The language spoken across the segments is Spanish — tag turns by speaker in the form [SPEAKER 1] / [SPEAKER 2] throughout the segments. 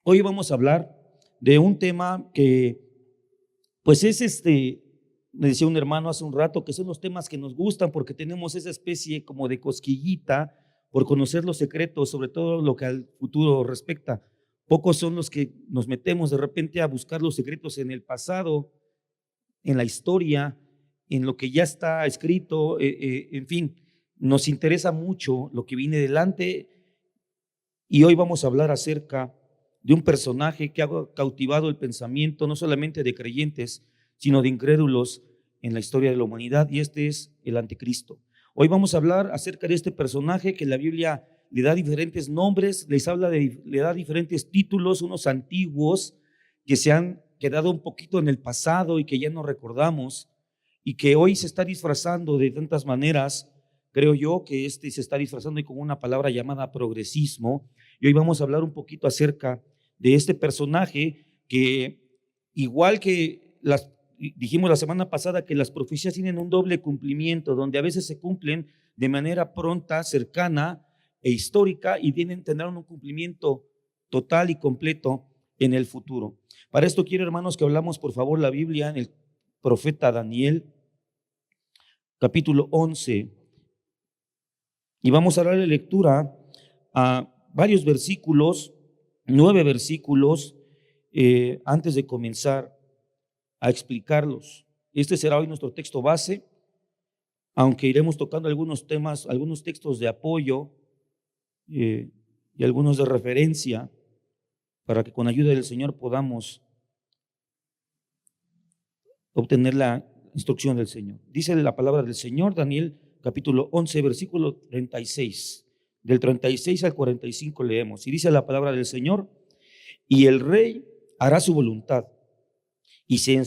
[SPEAKER 1] Hoy vamos a hablar de un tema que, pues es me decía un hermano hace un rato, que son los temas que nos gustan porque tenemos esa especie como de cosquillita por conocer los secretos, sobre todo lo que al futuro respecta. Pocos son los que nos metemos de repente a buscar los secretos en el pasado, en la historia, en lo que ya está escrito, en fin, nos interesa mucho lo que viene delante. Y hoy vamos a hablar acerca de un personaje que ha cautivado el pensamiento no solamente de creyentes, sino de incrédulos en la historia de la humanidad, y este es el anticristo. Hoy vamos a hablar acerca de este personaje que la Biblia le da diferentes nombres, le da diferentes títulos, unos antiguos que se han quedado un poquito en el pasado y que ya no recordamos, y que hoy se está disfrazando de tantas maneras. Creo yo que se está disfrazando con una palabra llamada progresismo, y hoy vamos a hablar un poquito acerca de este personaje que, igual que dijimos la semana pasada, que las profecías tienen un doble cumplimiento, donde a veces se cumplen de manera pronta, cercana e histórica, y tendrán un cumplimiento total y completo en el futuro. Para esto quiero, hermanos, que hablamos por favor la Biblia en el profeta Daniel, capítulo 11, y vamos a darle lectura a varios versículos, 9 versículos, antes de comenzar a explicarlos. Este será hoy nuestro texto base, aunque iremos tocando algunos temas, algunos textos de apoyo y algunos de referencia, para que con ayuda del Señor podamos obtener la instrucción del Señor. Dice la palabra del Señor, Daniel capítulo 11, versículo 36. Del 36 al 45 leemos, y dice la palabra del Señor: y el rey hará su voluntad, y se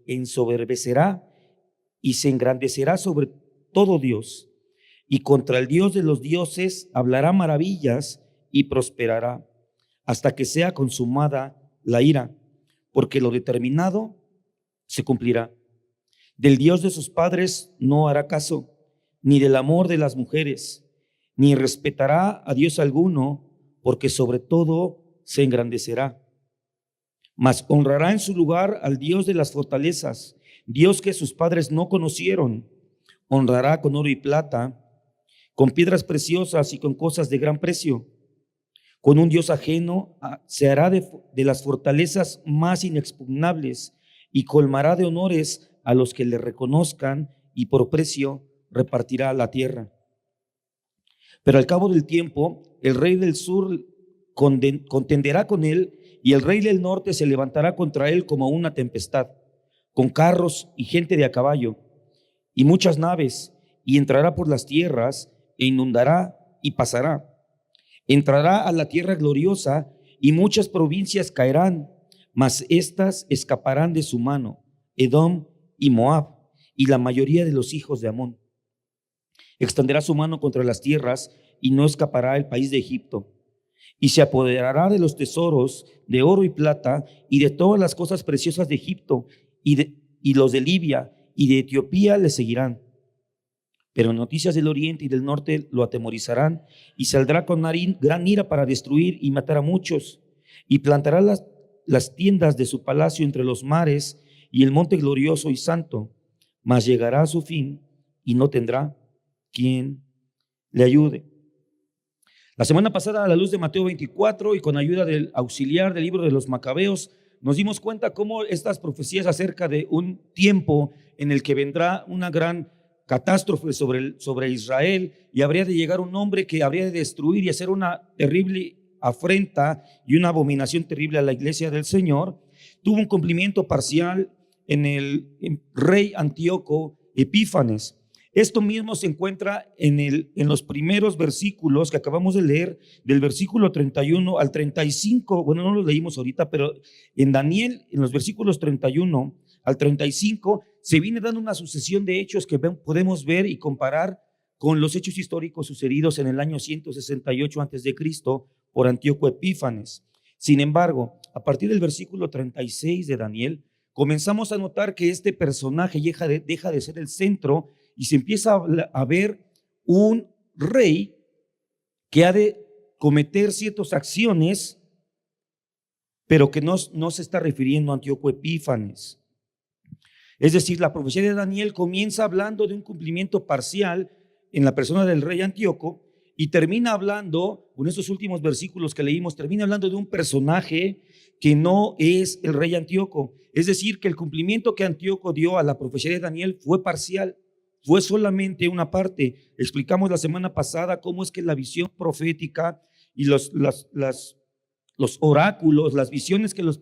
[SPEAKER 1] ensoberbecerá y se engrandecerá sobre todo Dios, y contra el Dios de los dioses hablará maravillas y prosperará, hasta que sea consumada la ira, porque lo determinado se cumplirá. Del Dios de sus padres no hará caso, ni del amor de las mujeres, ni respetará a Dios alguno, porque sobre todo se engrandecerá. Mas honrará en su lugar al Dios de las fortalezas, Dios que sus padres no conocieron. Honrará con oro y plata, con piedras preciosas y con cosas de gran precio. Con un Dios ajeno se hará de las fortalezas más inexpugnables, y colmará de honores a los que le reconozcan, y por precio repartirá la tierra. Pero al cabo del tiempo, el rey del sur contenderá con él, y el rey del norte se levantará contra él como una tempestad, con carros y gente de a caballo, y muchas naves, y entrará por las tierras, e inundará y pasará. Entrará a la tierra gloriosa, y muchas provincias caerán, mas éstas escaparán de su mano: Edom y Moab, y la mayoría de los hijos de Amón. Extenderá su mano contra las tierras, y no escapará el país de Egipto. Y se apoderará de los tesoros de oro y plata, y de todas las cosas preciosas de Egipto, y los de Libia y de Etiopía le seguirán. Pero noticias del oriente y del norte lo atemorizarán, y saldrá con gran ira para destruir y matar a muchos, y plantará las tiendas de su palacio entre los mares y el monte glorioso y santo, mas llegará a su fin y no tendrá quien le ayude. La semana pasada, a la luz de Mateo 24 y con ayuda del auxiliar del libro de los Macabeos, nos dimos cuenta cómo estas profecías acerca de un tiempo en el que vendrá una gran catástrofe sobre Israel, y habría de llegar un hombre que habría de destruir y hacer una terrible afrenta y una abominación terrible a la iglesia del Señor, tuvo un cumplimiento parcial en el rey Antíoco Epífanes. Esto mismo se encuentra en los primeros versículos que acabamos de leer, del versículo 31 al 35. Bueno, no los leímos ahorita, pero en Daniel, en los versículos 31 al 35, se viene dando una sucesión de hechos que podemos ver y comparar con los hechos históricos sucedidos en el año 168 a.C. por Antíoco Epífanes. Sin embargo, a partir del versículo 36 de Daniel, comenzamos a notar que este personaje deja de ser el centro, y se empieza a ver un rey que ha de cometer ciertas acciones pero que no se está refiriendo a Antíoco Epífanes. Es decir, la profecía de Daniel comienza hablando de un cumplimiento parcial en la persona del rey Antíoco y termina hablando, con estos últimos versículos que leímos, termina hablando de un personaje que no es el rey Antíoco. Es decir, que el cumplimiento que Antíoco dio a la profecía de Daniel fue parcial, fue solamente una parte. Explicamos la semana pasada cómo es que la visión profética y los oráculos, las visiones que los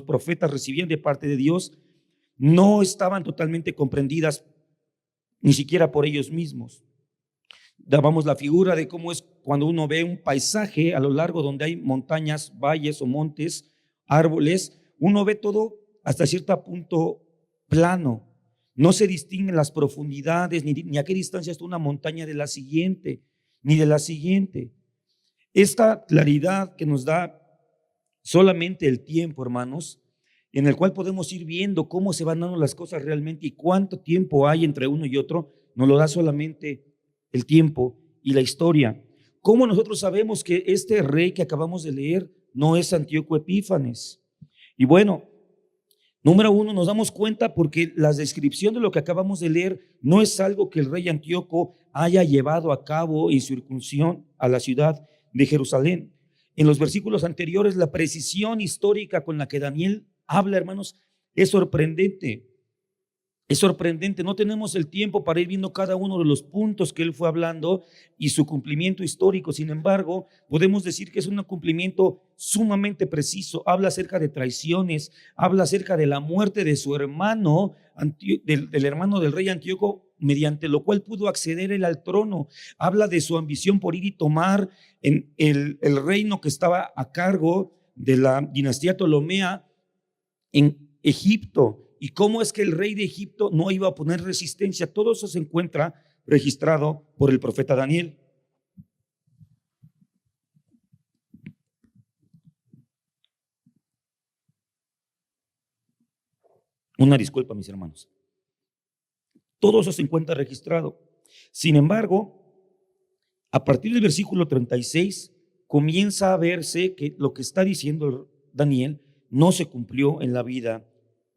[SPEAKER 1] profetas recibían de parte de Dios no estaban totalmente comprendidas ni siquiera por ellos mismos. Dábamos la figura de cómo es cuando uno ve un paisaje a lo largo donde hay montañas, valles o montes, árboles, uno ve todo hasta cierto punto plano. No se distinguen las profundidades ni a qué distancia está una montaña de la siguiente, ni de la siguiente. Esta claridad que nos da solamente el tiempo, hermanos, en el cual podemos ir viendo cómo se van dando las cosas realmente y cuánto tiempo hay entre uno y otro, nos lo da solamente el tiempo y la historia. ¿Cómo nosotros sabemos que este rey que acabamos de leer no es Antíoco Epífanes? Y bueno, número uno, nos damos cuenta porque la descripción de lo que acabamos de leer no es algo que el rey Antíoco haya llevado a cabo en su incursión a la ciudad de Jerusalén. En los versículos anteriores, la precisión histórica con la que Daniel habla, hermanos, es sorprendente. Es sorprendente, no tenemos el tiempo para ir viendo cada uno de los puntos que él fue hablando y su cumplimiento histórico. Sin embargo, podemos decir que es un cumplimiento sumamente preciso. Habla acerca de traiciones, habla acerca de la muerte de su hermano, del hermano del rey Antíoco, mediante lo cual pudo acceder él al trono. Habla de su ambición por ir y tomar el reino que estaba a cargo de la dinastía Ptolomea en Egipto. Y cómo es que el rey de Egipto no iba a poner resistencia. Todo eso se encuentra registrado por el profeta Daniel. Una disculpa, mis hermanos. Todo eso se encuentra registrado. Sin embargo, a partir del versículo 36 comienza a verse que lo que está diciendo Daniel no se cumplió en la vida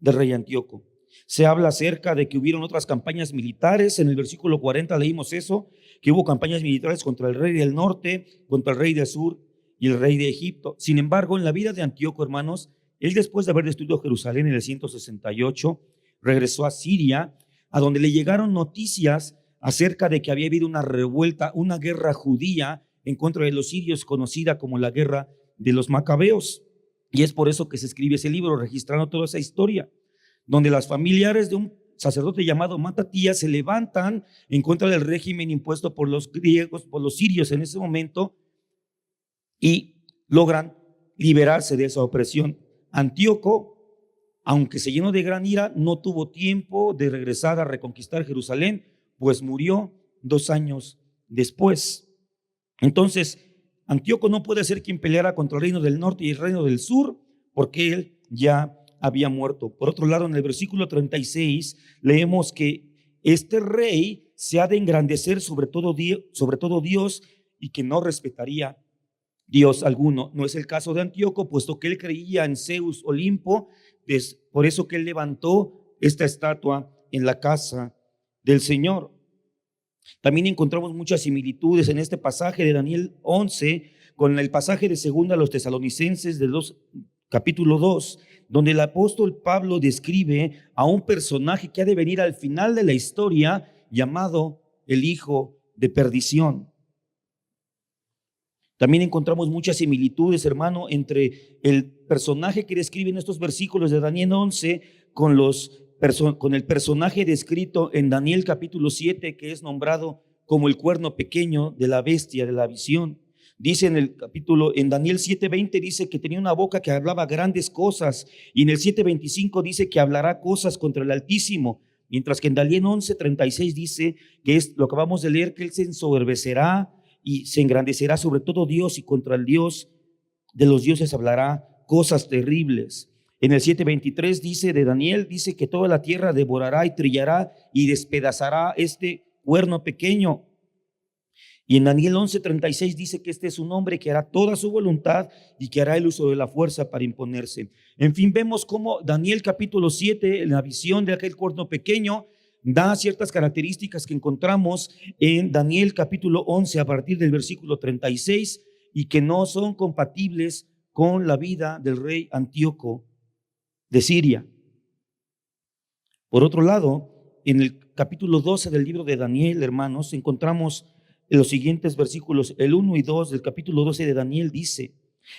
[SPEAKER 1] del rey Antíoco. Se habla acerca de que hubieron otras campañas militares. En el versículo 40 leímos eso, que hubo campañas militares contra el rey del norte, contra el rey del sur y el rey de Egipto. Sin embargo, en la vida de Antíoco, hermanos, él después de haber destruido Jerusalén en el 168, regresó a Siria, a donde le llegaron noticias acerca de que había habido una revuelta, una guerra judía en contra de los sirios, conocida como la guerra de los macabeos. Y es por eso que se escribe ese libro, registrando toda esa historia, donde las familiares de un sacerdote llamado Matatías se levantan en contra del régimen impuesto por los griegos, por los sirios en ese momento, y logran liberarse de esa opresión. Antíoco, aunque se llenó de gran ira, no tuvo tiempo de regresar a reconquistar Jerusalén, pues murió 2 años después. Entonces, Antíoco no puede ser quien peleara contra el reino del norte y el reino del sur, porque él ya había muerto. Por otro lado, en el versículo 36 leemos que este rey se ha de engrandecer sobre todo Dios y que no respetaría Dios alguno. No es el caso de Antíoco, puesto que él creía en Zeus Olimpo, es por eso que él levantó esta estatua en la casa del Señor. También encontramos muchas similitudes en este pasaje de Daniel 11 con el pasaje de 2 a los Tesalonicenses capítulo 2, donde el apóstol Pablo describe a un personaje que ha de venir al final de la historia llamado el hijo de perdición. También encontramos muchas similitudes, hermano, entre el personaje que describe en estos versículos de Daniel 11 con el personaje descrito en Daniel capítulo 7, que es nombrado como el cuerno pequeño de la bestia de la visión. Dice en Daniel 7:20 dice que tenía una boca que hablaba grandes cosas, y en el 7:25 dice que hablará cosas contra el Altísimo, mientras que en Daniel 11:36 dice que es lo que acabamos de leer, que él se ensoberbecerá y se engrandecerá sobre todo Dios, y contra el Dios de los dioses hablará cosas terribles. En el 7:23 dice de Daniel, dice que toda la tierra devorará y trillará y despedazará este cuerno pequeño. Y en Daniel 11:36 dice que este es un hombre que hará toda su voluntad y que hará el uso de la fuerza para imponerse. En fin, vemos cómo Daniel capítulo 7, en la visión de aquel cuerno pequeño, da ciertas características que encontramos en Daniel capítulo 11 a partir del versículo 36 y que no son compatibles con la vida del rey Antíoco de Siria. Por otro lado, en el capítulo 12 del libro de Daniel, hermanos, encontramos en los siguientes versículos, el 1 y 2 del capítulo 12 de Daniel dice: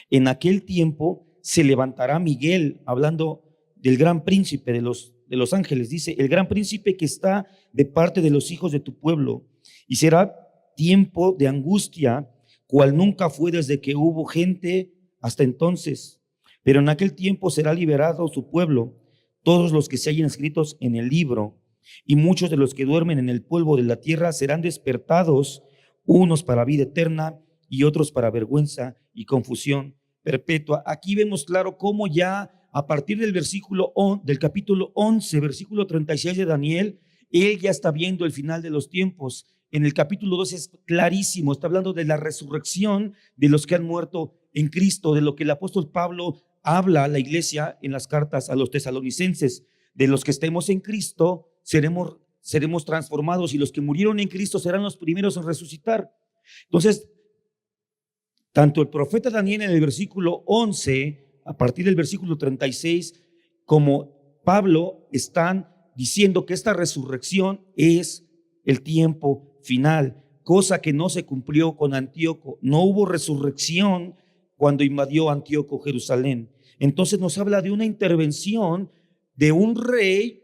[SPEAKER 1] en aquel tiempo se levantará Miguel, hablando del gran príncipe de los ángeles, dice, el gran príncipe que está de parte de los hijos de tu pueblo, y será tiempo de angustia, cual nunca fue desde que hubo gente hasta entonces. Pero en aquel tiempo será liberado su pueblo, todos los que se hallen escritos en el libro, y muchos de los que duermen en el polvo de la tierra serán despertados, unos para vida eterna y otros para vergüenza y confusión perpetua. Aquí vemos claro cómo ya a partir del del capítulo 11, versículo 36 de Daniel, él ya está viendo el final de los tiempos. En el capítulo 12 es clarísimo, está hablando de la resurrección de los que han muerto en Cristo, de lo que el apóstol Pablo habla a la iglesia en las cartas a los tesalonicenses. De los que estemos en Cristo seremos transformados, y los que murieron en Cristo serán los primeros en resucitar. Entonces, tanto el profeta Daniel en el versículo 11, a partir del versículo 36, como Pablo están diciendo que esta resurrección es el tiempo final, cosa que no se cumplió con Antíoco. No hubo resurrección cuando invadió Antíoco Jerusalén. Entonces nos habla de una intervención de un rey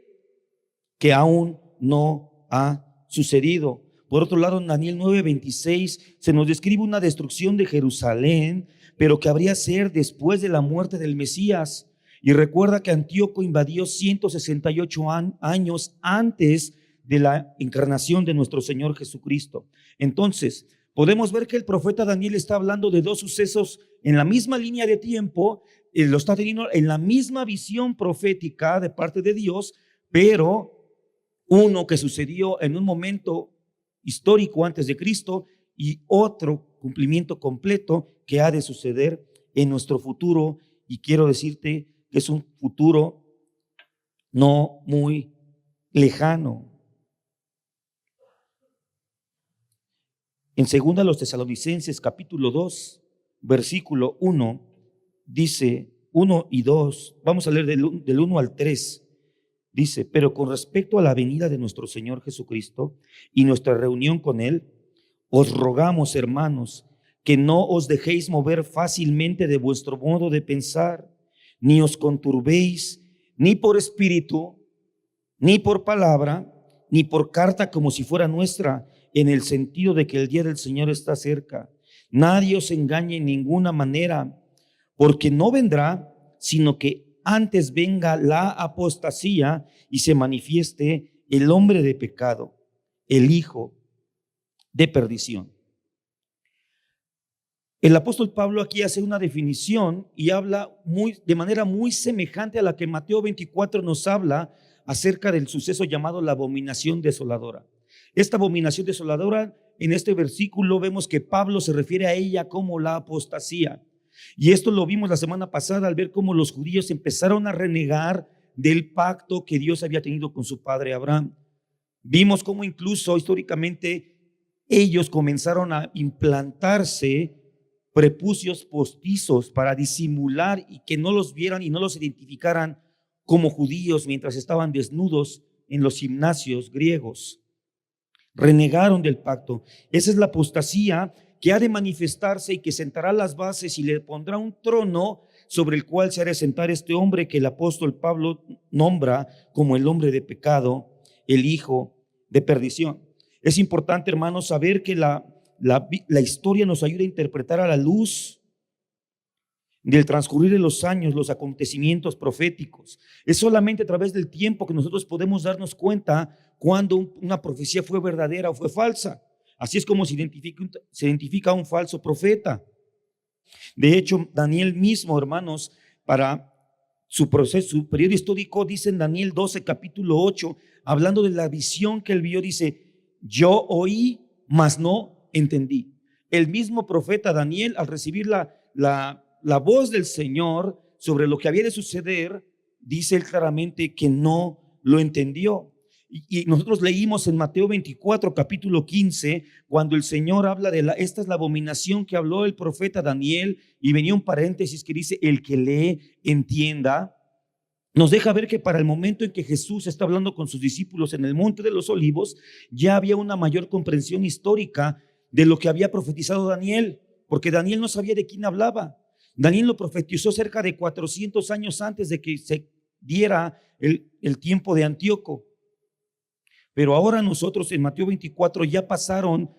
[SPEAKER 1] que aún no ha sucedido. Por otro lado, en Daniel 9:26 se nos describe una destrucción de Jerusalén, pero que habría ser después de la muerte del Mesías. Y recuerda que Antíoco invadió 168 años antes de la encarnación de nuestro Señor Jesucristo. Entonces, podemos ver que el profeta Daniel está hablando de dos sucesos en la misma línea de tiempo, lo está teniendo en la misma visión profética de parte de Dios, pero uno que sucedió en un momento histórico antes de Cristo y otro cumplimiento completo que ha de suceder en nuestro futuro. Y quiero decirte que es un futuro no muy lejano. En 2 los Tesalonicenses capítulo 2, versículo 1, dice 1 y 2, vamos a leer del 1 al 3. Dice: pero con respecto a la venida de nuestro Señor Jesucristo y nuestra reunión con Él, os rogamos, hermanos, que no os dejéis mover fácilmente de vuestro modo de pensar, ni os conturbéis, ni por espíritu, ni por palabra, ni por carta como si fuera nuestra, en el sentido de que el día del Señor está cerca. Nadie os engañe en ninguna manera, porque no vendrá, sino que antes venga la apostasía y se manifieste el hombre de pecado, el hijo de perdición. El apóstol Pablo aquí hace una definición y habla de manera muy semejante a la que Mateo 24 nos habla acerca del suceso llamado la abominación desoladora. Esta abominación desoladora, en este versículo vemos que Pablo se refiere a ella como la apostasía. Y esto lo vimos la semana pasada al ver cómo los judíos empezaron a renegar del pacto que Dios había tenido con su padre Abraham. Vimos cómo incluso históricamente ellos comenzaron a implantarse prepucios postizos para disimular y que no los vieran y no los identificaran como judíos mientras estaban desnudos en los gimnasios griegos. Renegaron del pacto. Esa es la apostasía que ha de manifestarse y que sentará las bases y le pondrá un trono sobre el cual se ha de sentar este hombre que el apóstol Pablo nombra como el hombre de pecado, el hijo de perdición. Es importante, hermanos, saber que la historia nos ayuda a interpretar a la luz del transcurrir de los años los acontecimientos proféticos. Es solamente a través del tiempo que nosotros podemos darnos cuenta cuando una profecía fue verdadera o fue falsa. Así es como se identifica a un falso profeta. De hecho, Daniel mismo, hermanos, para su periodo histórico, dice en Daniel 12, capítulo 8, hablando de la visión que él vio, dice: yo oí, mas no entendí. El mismo profeta Daniel, al recibir la voz del Señor sobre lo que había de suceder, dice él claramente que no lo entendió. Y nosotros leímos en Mateo 24, capítulo 15, cuando el Señor habla esta es la abominación que habló el profeta Daniel, y venía un paréntesis que dice, el que lee, entienda. Nos deja ver que para el momento en que Jesús está hablando con sus discípulos en el Monte de los Olivos, ya había una mayor comprensión histórica de lo que había profetizado Daniel, porque Daniel no sabía de quién hablaba. Daniel lo profetizó cerca de 400 años antes de que se diera el tiempo de Antíoco. Pero ahora nosotros en Mateo 24 ya pasaron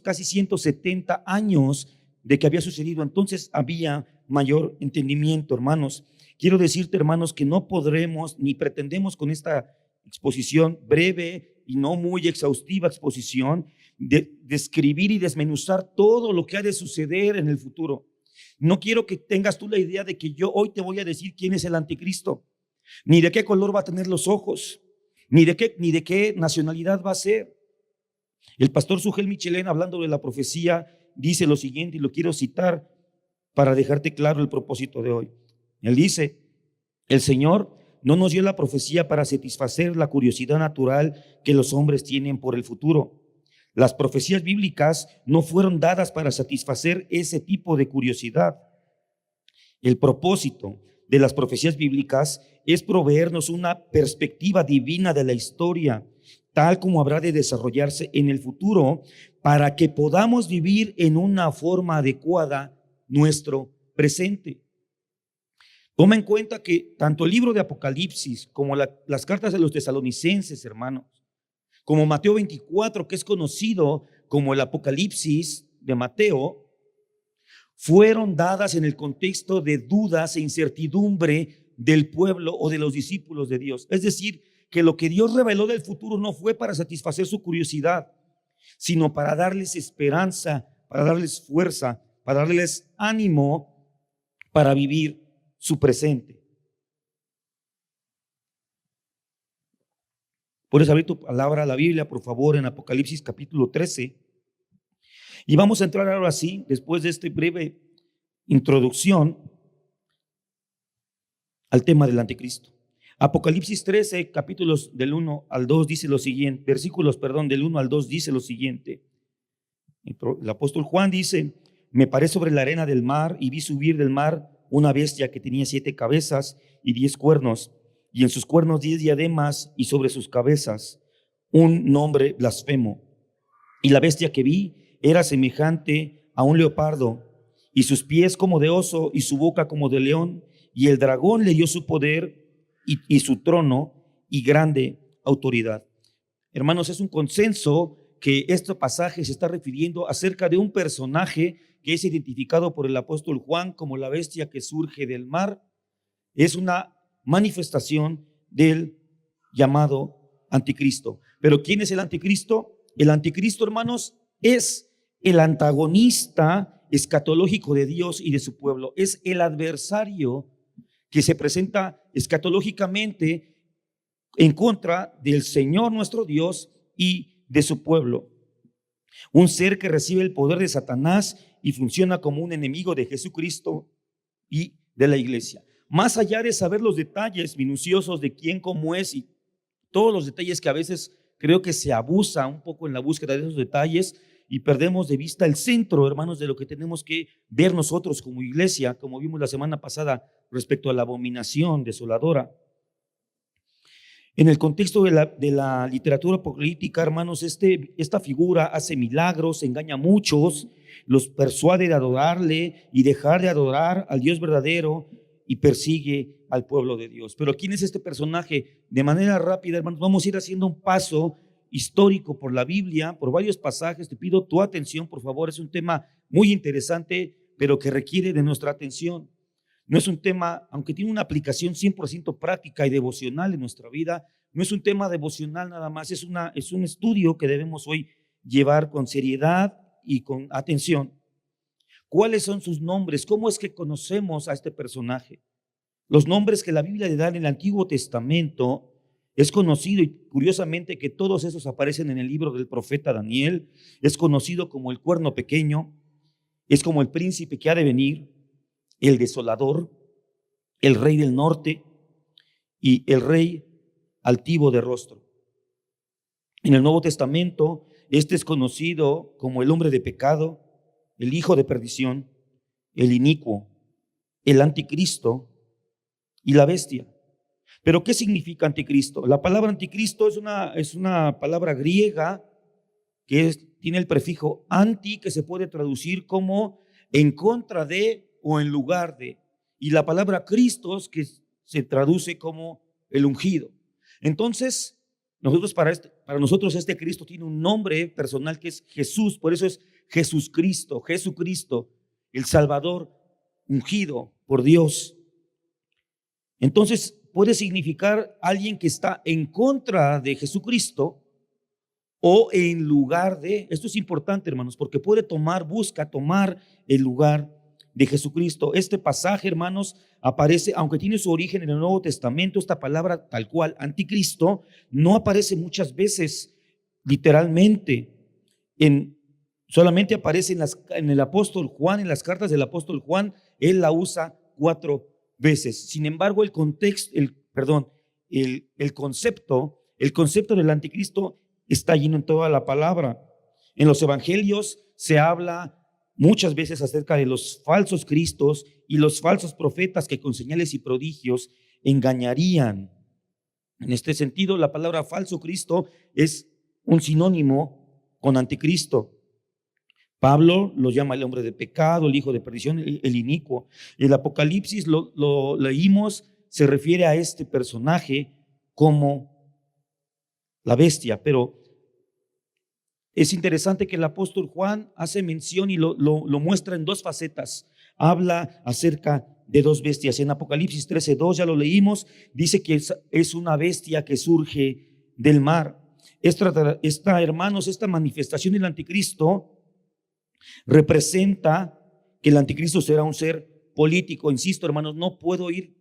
[SPEAKER 1] casi 170 años de que había sucedido. Entonces había mayor entendimiento, hermanos. Quiero decirte, hermanos, que no podremos ni pretendemos con esta exposición breve y no muy exhaustiva exposición de describir y desmenuzar todo lo que ha de suceder en el futuro. No quiero que tengas tú la idea de que yo hoy te voy a decir quién es el anticristo, ni de qué color va a tener los ojos, ni de qué nacionalidad va a ser. El pastor Sugel Michelén, hablando de la profecía, dice lo siguiente, y lo quiero citar para dejarte claro el propósito de hoy. Él dice, el Señor no nos dio la profecía para satisfacer la curiosidad natural que los hombres tienen por el futuro. Las profecías bíblicas no fueron dadas para satisfacer ese tipo de curiosidad. El propósito de las profecías bíblicas es proveernos una perspectiva divina de la historia, tal como habrá de desarrollarse en el futuro, para que podamos vivir en una forma adecuada nuestro presente. Toma en cuenta que tanto el libro de Apocalipsis como las cartas de los tesalonicenses, hermanos, como Mateo 24, que es conocido como el Apocalipsis de Mateo, fueron dadas en el contexto de dudas e incertidumbre del pueblo o de los discípulos de Dios. Es decir, que lo que Dios reveló del futuro no fue para satisfacer su curiosidad, sino para darles esperanza, para darles fuerza, para darles ánimo para vivir su presente. Puedes abrir tu palabra, la Biblia, por favor, en Apocalipsis capítulo 13. Y vamos a entrar ahora sí, después de esta breve introducción, al tema del anticristo. Apocalipsis 13, capítulos del 1 al 2 dice lo siguiente, versículos, del 1 al 2 dice lo siguiente. El apóstol Juan dice, me paré sobre la arena del mar y vi subir del mar una bestia que tenía 7 cabezas y 10 cuernos, y en sus cuernos 10 diademas, y sobre sus cabezas un nombre blasfemo. Y la bestia que vi era semejante a un leopardo, y sus pies como de oso, y su boca como de león, y el dragón le dio su poder y su trono y grande autoridad. Hermanos, es un consenso que este pasaje se está refiriendo acerca de un personaje que es identificado por el apóstol Juan como la bestia que surge del mar. Es una manifestación del llamado anticristo. Pero ¿quién es el anticristo? El anticristo, hermanos, es el antagonista escatológico de Dios y de su pueblo. Es el adversario que se presenta escatológicamente en contra del Señor nuestro Dios y de su pueblo. Un ser que recibe el poder de Satanás y funciona como un enemigo de Jesucristo y de la iglesia. Más allá de saber los detalles minuciosos de quién, cómo es y todos los detalles que a veces creo que se abusa un poco en la búsqueda de esos detalles y perdemos de vista el centro, hermanos, de lo que tenemos que ver nosotros como iglesia, como vimos la semana pasada respecto a la abominación desoladora. En el contexto de la literatura política, hermanos, esta figura hace milagros, engaña a muchos, los persuade de adorarle y dejar de adorar al Dios verdadero y persigue al pueblo de Dios. Pero ¿quién es este personaje? De manera rápida, hermanos, vamos a ir haciendo un paso histórico por la Biblia, por varios pasajes. Te pido tu atención, por favor. Es un tema muy interesante, pero que requiere de nuestra atención. No es un tema, aunque tiene una aplicación 100% práctica y devocional en nuestra vida, no es un tema devocional nada más, es un estudio que debemos hoy llevar con seriedad y con atención. ¿Cuáles son sus nombres? ¿Cómo es que conocemos a este personaje? Los nombres que la Biblia le da en el Antiguo Testamento Es conocido, y curiosamente, que todos esos aparecen en el libro del profeta Daniel. Es conocido como el cuerno pequeño, es como el príncipe que ha de venir, el desolador, el rey del norte y el rey altivo de rostro. En el Nuevo Testamento, este es conocido como el hombre de pecado, el hijo de perdición, el inicuo, el anticristo y la bestia. Pero ¿qué significa anticristo? La palabra anticristo es una palabra griega que tiene el prefijo anti, que se puede traducir como en contra de o en lugar de. Y la palabra Cristos, que se traduce como el ungido. Entonces, para nosotros este Cristo tiene un nombre personal que es Jesús, por eso es Jesucristo, Jesucristo, el Salvador ungido por Dios. Entonces, puede significar alguien que está en contra de Jesucristo o en lugar de. Esto es importante, hermanos, porque busca tomar el lugar de Jesucristo. Este pasaje, hermanos, aparece, aunque tiene su origen en el Nuevo Testamento, esta palabra tal cual, anticristo, no aparece muchas veces literalmente. Solamente aparece en el apóstol Juan, en las cartas del apóstol Juan, él la usa 4 veces. Sin embargo, el concepto del anticristo está lleno en toda la palabra. En los evangelios se habla muchas veces acerca de los falsos cristos y los falsos profetas que con señales y prodigios engañarían. En este sentido, la palabra falso Cristo es un sinónimo con anticristo. Pablo lo llama el hombre de pecado, el hijo de perdición, el inicuo. El Apocalipsis lo leímos, se refiere a este personaje como la bestia, pero es interesante que el apóstol Juan hace mención y lo muestra en 2 facetas. Habla acerca de 2 bestias. En Apocalipsis 13:2, ya lo leímos, dice que es una bestia que surge del mar. Hermanos, esta manifestación del anticristo representa que el anticristo será un ser político. Insisto, hermanos, no puedo ir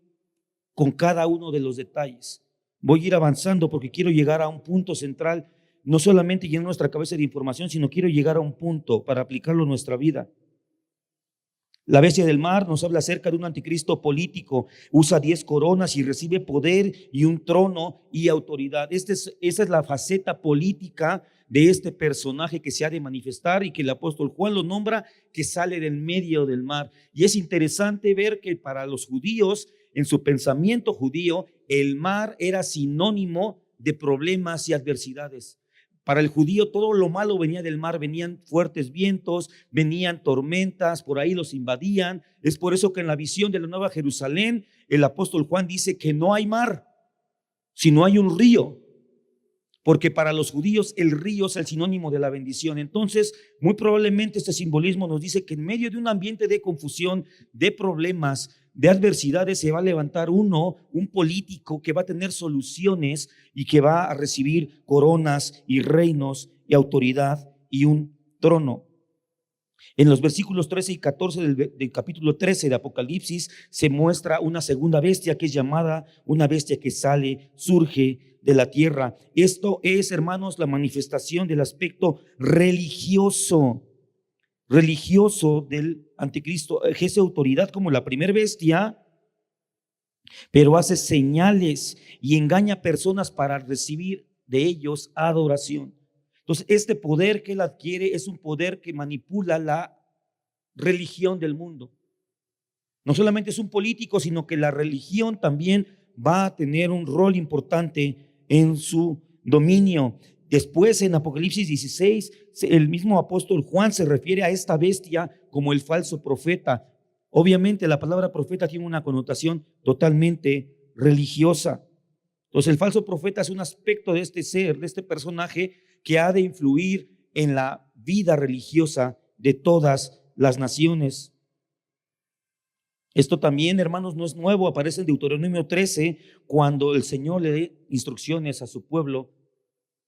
[SPEAKER 1] con cada uno de los detalles. Voy a ir avanzando porque quiero llegar a un punto central, no solamente llenar nuestra cabeza de información, sino quiero llegar a un punto para aplicarlo en nuestra vida. La bestia del mar nos habla acerca de un anticristo político, usa 10 coronas y recibe poder y un trono y autoridad. Esa es la faceta política de este personaje que se ha de manifestar y que el apóstol Juan lo nombra, que sale del medio del mar. Y es interesante ver que para los judíos, en su pensamiento judío, el mar era sinónimo de problemas y adversidades. Para el judío todo lo malo venía del mar, venían fuertes vientos, venían tormentas, por ahí los invadían. Es por eso que en la visión de la Nueva Jerusalén el apóstol Juan dice que no hay mar, sino hay un río, porque para los judíos el río es el sinónimo de la bendición. Entonces, muy probablemente este simbolismo nos dice que en medio de un ambiente de confusión, de problemas, de adversidades, se va a levantar un político que va a tener soluciones y que va a recibir coronas y reinos y autoridad y un trono. En los versículos 13 y 14 del capítulo 13 de Apocalipsis se muestra una segunda bestia que es llamada una bestia que surge de la tierra. Esto es, hermanos, la manifestación del aspecto religioso del anticristo. Ejerce autoridad como la primera bestia, pero hace señales y engaña a personas para recibir de ellos adoración. Entonces, este poder que él adquiere es un poder que manipula la religión del mundo. No solamente es un político, sino que la religión también va a tener un rol importante en su dominio. Después, en Apocalipsis 16, el mismo apóstol Juan se refiere a esta bestia como el falso profeta. Obviamente, la palabra profeta tiene una connotación totalmente religiosa. Entonces, el falso profeta es un aspecto de este ser, de este personaje, que ha de influir en la vida religiosa de todas las naciones. Esto también, hermanos, no es nuevo, aparece en Deuteronomio 13, cuando el Señor le da instrucciones a su pueblo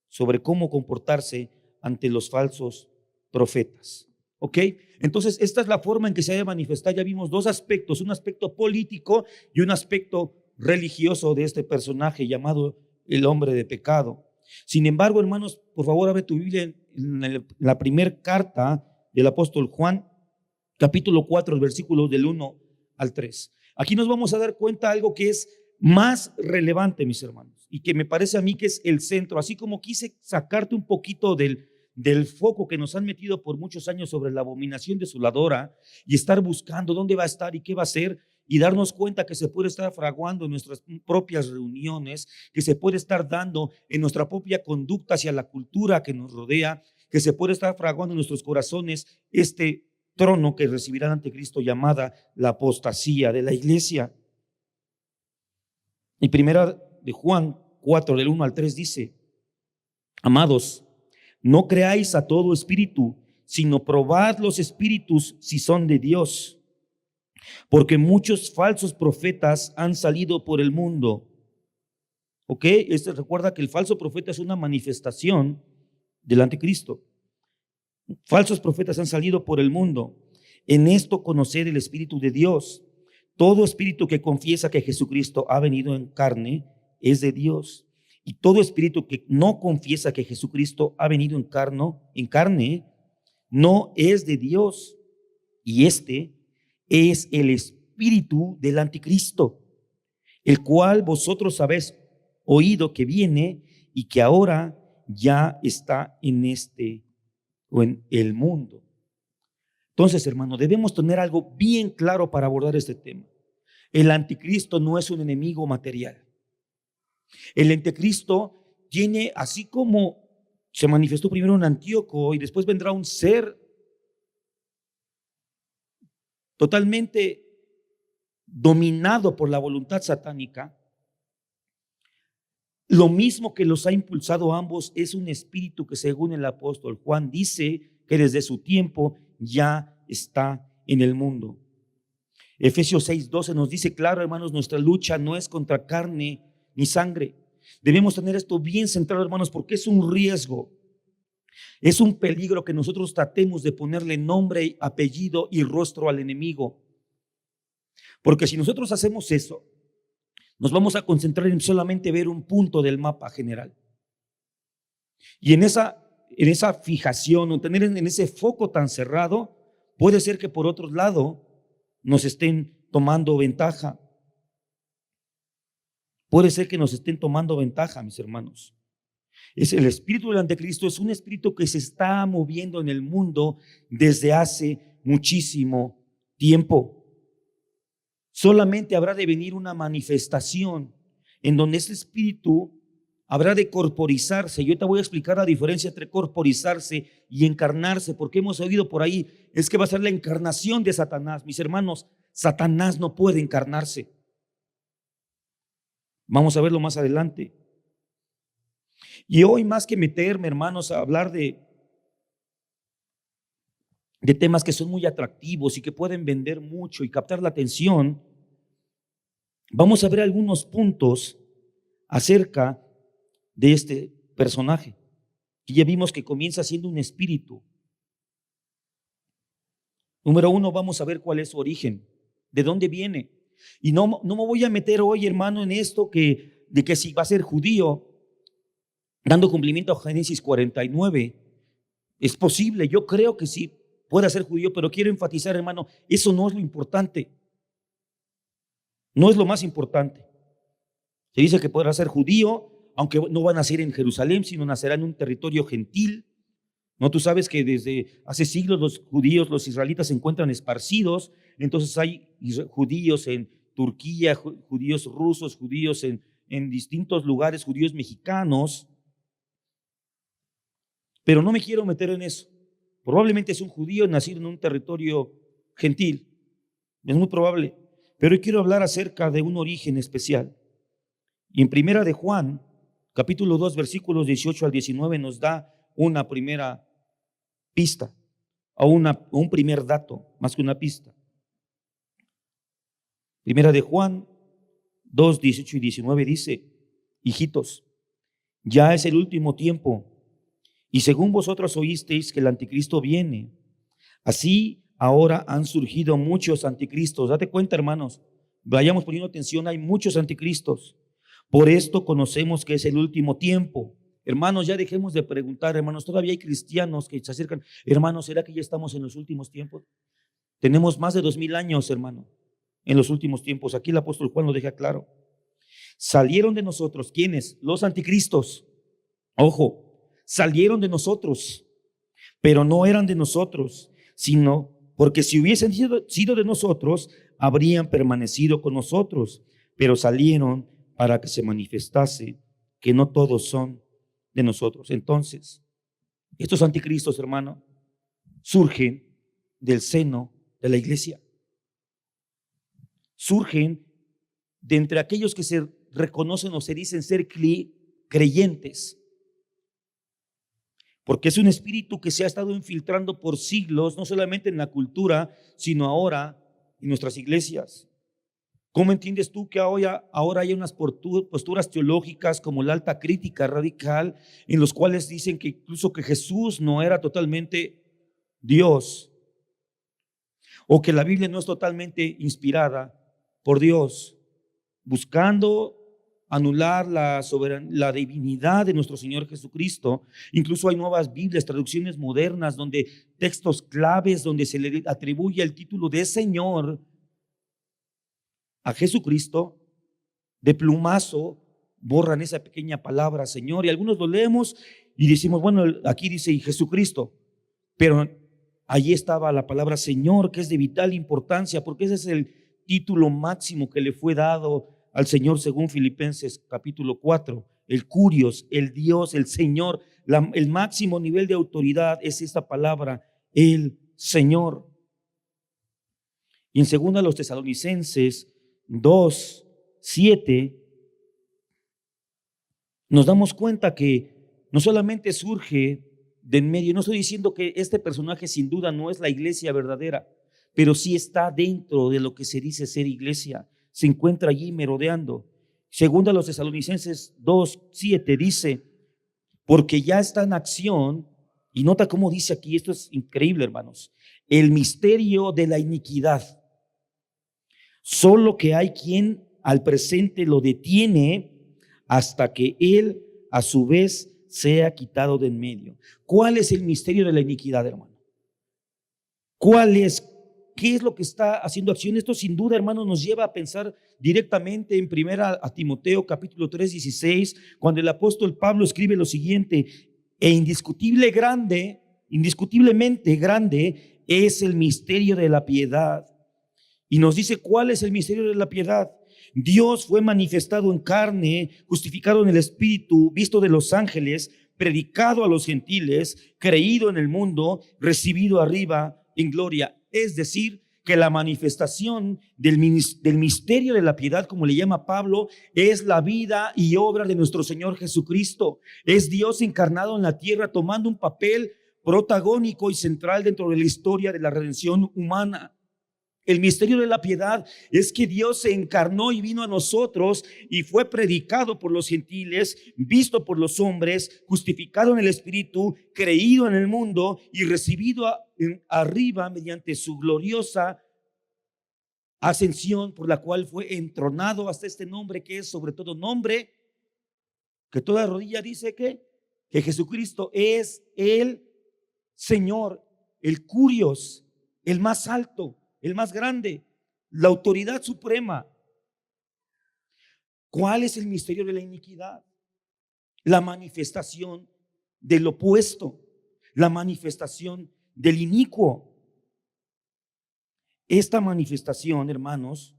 [SPEAKER 1] sobre cómo comportarse ante los falsos profetas. ¿Ok? Entonces, esta es la forma en que se ha de manifestar. Ya vimos 2 aspectos, un aspecto político y un aspecto religioso de este personaje llamado el hombre de pecado. Sin embargo, hermanos, por favor, abre tu Biblia en la primera carta del apóstol Juan, capítulo 4, versículos del 1 al 3. Aquí nos vamos a dar cuenta de algo que es más relevante, mis hermanos, y que me parece a mí que es el centro. Así como quise sacarte un poquito del foco que nos han metido por muchos años sobre la abominación desoladora y estar buscando dónde va a estar y qué va a ser, y darnos cuenta que se puede estar fraguando en nuestras propias reuniones, que se puede estar dando en nuestra propia conducta hacia la cultura que nos rodea, que se puede estar fraguando en nuestros corazones este trono que recibirá el anticristo, llamada la apostasía de la iglesia. En primera de Juan 4, del 1 al 3 dice: amados, no creáis a todo espíritu, sino probad los espíritus si son de Dios, porque muchos falsos profetas han salido por el mundo. ¿Ok? Recuerda que el falso profeta es una manifestación del anticristo. Falsos profetas han salido por el mundo. En esto conocer el Espíritu de Dios. Todo espíritu que confiesa que Jesucristo ha venido en carne es de Dios. Y todo espíritu que no confiesa que Jesucristo ha venido en carne no es de Dios. Y este es el espíritu del anticristo, el cual vosotros habéis oído que viene y que ahora ya está en el mundo. Entonces, hermano, debemos tener algo bien claro para abordar este tema. El anticristo no es un enemigo material. El anticristo tiene, así como se manifestó primero en Antíoco y después vendrá un ser totalmente dominado por la voluntad satánica, lo mismo que los ha impulsado a ambos es un espíritu que, según el apóstol Juan, dice que desde su tiempo ya está en el mundo. Efesios 6:12 nos dice claro, hermanos, nuestra lucha no es contra carne ni sangre. Debemos tener esto bien centrado, hermanos, porque es un riesgo, es un peligro que nosotros tratemos de ponerle nombre, apellido y rostro al enemigo. Porque si nosotros hacemos eso, nos vamos a concentrar en solamente ver un punto del mapa general. Y en esa fijación o tener en ese foco tan cerrado, puede ser que por otro lado nos estén tomando ventaja. Puede ser que nos estén tomando ventaja, mis hermanos. Es el espíritu del anticristo, es un espíritu que se está moviendo en el mundo desde hace muchísimo tiempo. Solamente habrá de venir una manifestación en donde ese espíritu habrá de corporizarse. Yo te voy a explicar la diferencia entre corporizarse y encarnarse, porque hemos oído por ahí, es que va a ser la encarnación de Satanás. Mis hermanos, Satanás no puede encarnarse. Vamos a verlo más adelante. Y hoy, más que meterme, hermanos, a hablar de temas que son muy atractivos y que pueden vender mucho y captar la atención, vamos a ver algunos puntos acerca de este personaje, que ya vimos que comienza siendo un espíritu. Número uno, vamos a ver cuál es su origen, de dónde viene. Y no me voy a meter hoy, hermano, en esto de que si va a ser judío, dando cumplimiento a Génesis 49. Es posible, yo creo que sí pueda ser judío, pero quiero enfatizar, hermano, eso no es lo importante. No es lo más importante. Se dice que podrá ser judío, aunque no va a nacer en Jerusalén, sino nacerá en un territorio gentil. No, tú sabes que desde hace siglos los judíos, los israelitas se encuentran esparcidos. Entonces hay judíos en Turquía, judíos rusos, judíos en distintos lugares, judíos mexicanos. Pero no me quiero meter en eso. Probablemente es un judío nacido en un territorio gentil. Es muy probable. Pero hoy quiero hablar acerca de un origen especial. Y en primera de Juan, capítulo 2, versículos 18 al 19, nos da una primera pista, o un primer dato, más que una pista. Primera de Juan 2, 18 y 19 dice: hijitos, ya es el último tiempo, y según vosotros oísteis que el anticristo viene, así ahora han surgido muchos anticristos. Date cuenta, hermanos, vayamos poniendo atención, hay muchos anticristos, Por esto conocemos que es el último tiempo. Hermanos, ya dejemos de preguntar, hermanos, todavía hay cristianos que se acercan. Hermanos, ¿será que ya estamos en los últimos tiempos? Tenemos más de 2000 años, hermano, en los últimos tiempos. Aquí el apóstol Juan lo deja claro. Salieron de nosotros, ¿quiénes? Los anticristos. Ojo, salieron de nosotros, pero no eran de nosotros, sino porque si hubiesen sido de nosotros, habrían permanecido con nosotros, pero salieron para que se manifestase que no todos son de nosotros. Entonces, estos anticristos, hermano, surgen del seno de la iglesia. Surgen de entre aquellos que se reconocen o se dicen ser creyentes. Porque es un espíritu que se ha estado infiltrando por siglos, no solamente en la cultura, sino ahora en nuestras iglesias. ¿Cómo entiendes tú que ahora hay unas posturas teológicas como la alta crítica radical, en los cuales dicen que incluso que Jesús no era totalmente Dios, o que la Biblia no es totalmente inspirada por Dios, buscando anular la divinidad de nuestro Señor Jesucristo? Incluso hay nuevas Biblias, traducciones modernas, donde textos claves, donde se le atribuye el título de Señor a Jesucristo, de plumazo borran esa pequeña palabra Señor, y algunos lo leemos y decimos, bueno, aquí dice y Jesucristo, pero allí estaba la palabra Señor, que es de vital importancia, porque ese es el título máximo que le fue dado al Señor según Filipenses capítulo 4, el Curios, el Dios, el Señor, el máximo nivel de autoridad es esta palabra, el Señor. Y en segunda los Tesalonicenses 2:7 nos damos cuenta que no solamente surge de en medio, no estoy diciendo que este personaje sin duda no es la iglesia verdadera, pero sí está dentro de lo que se dice ser iglesia, se encuentra allí merodeando. Segunda los Tesalonicenses 2:7 dice, porque ya está en acción, y nota cómo dice aquí, esto es increíble, hermanos, el misterio de la iniquidad. Solo que hay quien al presente lo detiene hasta que él a su vez sea quitado de en medio. ¿Cuál es el misterio de la iniquidad, hermano? ¿Cuál es? ¿Qué es lo que está haciendo acción? Esto sin duda, hermano, nos lleva a pensar directamente en primera a Timoteo capítulo 3:16, cuando el apóstol Pablo escribe lo siguiente: e indiscutiblemente grande es el misterio de la piedad. Y nos dice cuál es el misterio de la piedad. Dios fue manifestado en carne, justificado en el Espíritu, visto de los ángeles, predicado a los gentiles, creído en el mundo, recibido arriba en gloria. Es decir, que la manifestación del misterio de la piedad, como le llama Pablo, es la vida y obra de nuestro Señor Jesucristo. Es Dios encarnado en la tierra, tomando un papel protagónico y central dentro de la historia de la redención humana. El misterio de la piedad es que Dios se encarnó y vino a nosotros y fue predicado por los gentiles, visto por los hombres, justificado en el Espíritu, creído en el mundo y recibido arriba mediante su gloriosa ascensión, por la cual fue entronado hasta este nombre que es sobre todo nombre, que toda rodilla dice que Jesucristo es el Señor, el Curios, el más alto, el más grande, la autoridad suprema. ¿Cuál es el misterio de la iniquidad? La manifestación del opuesto, la manifestación del inicuo. Esta manifestación, hermanos,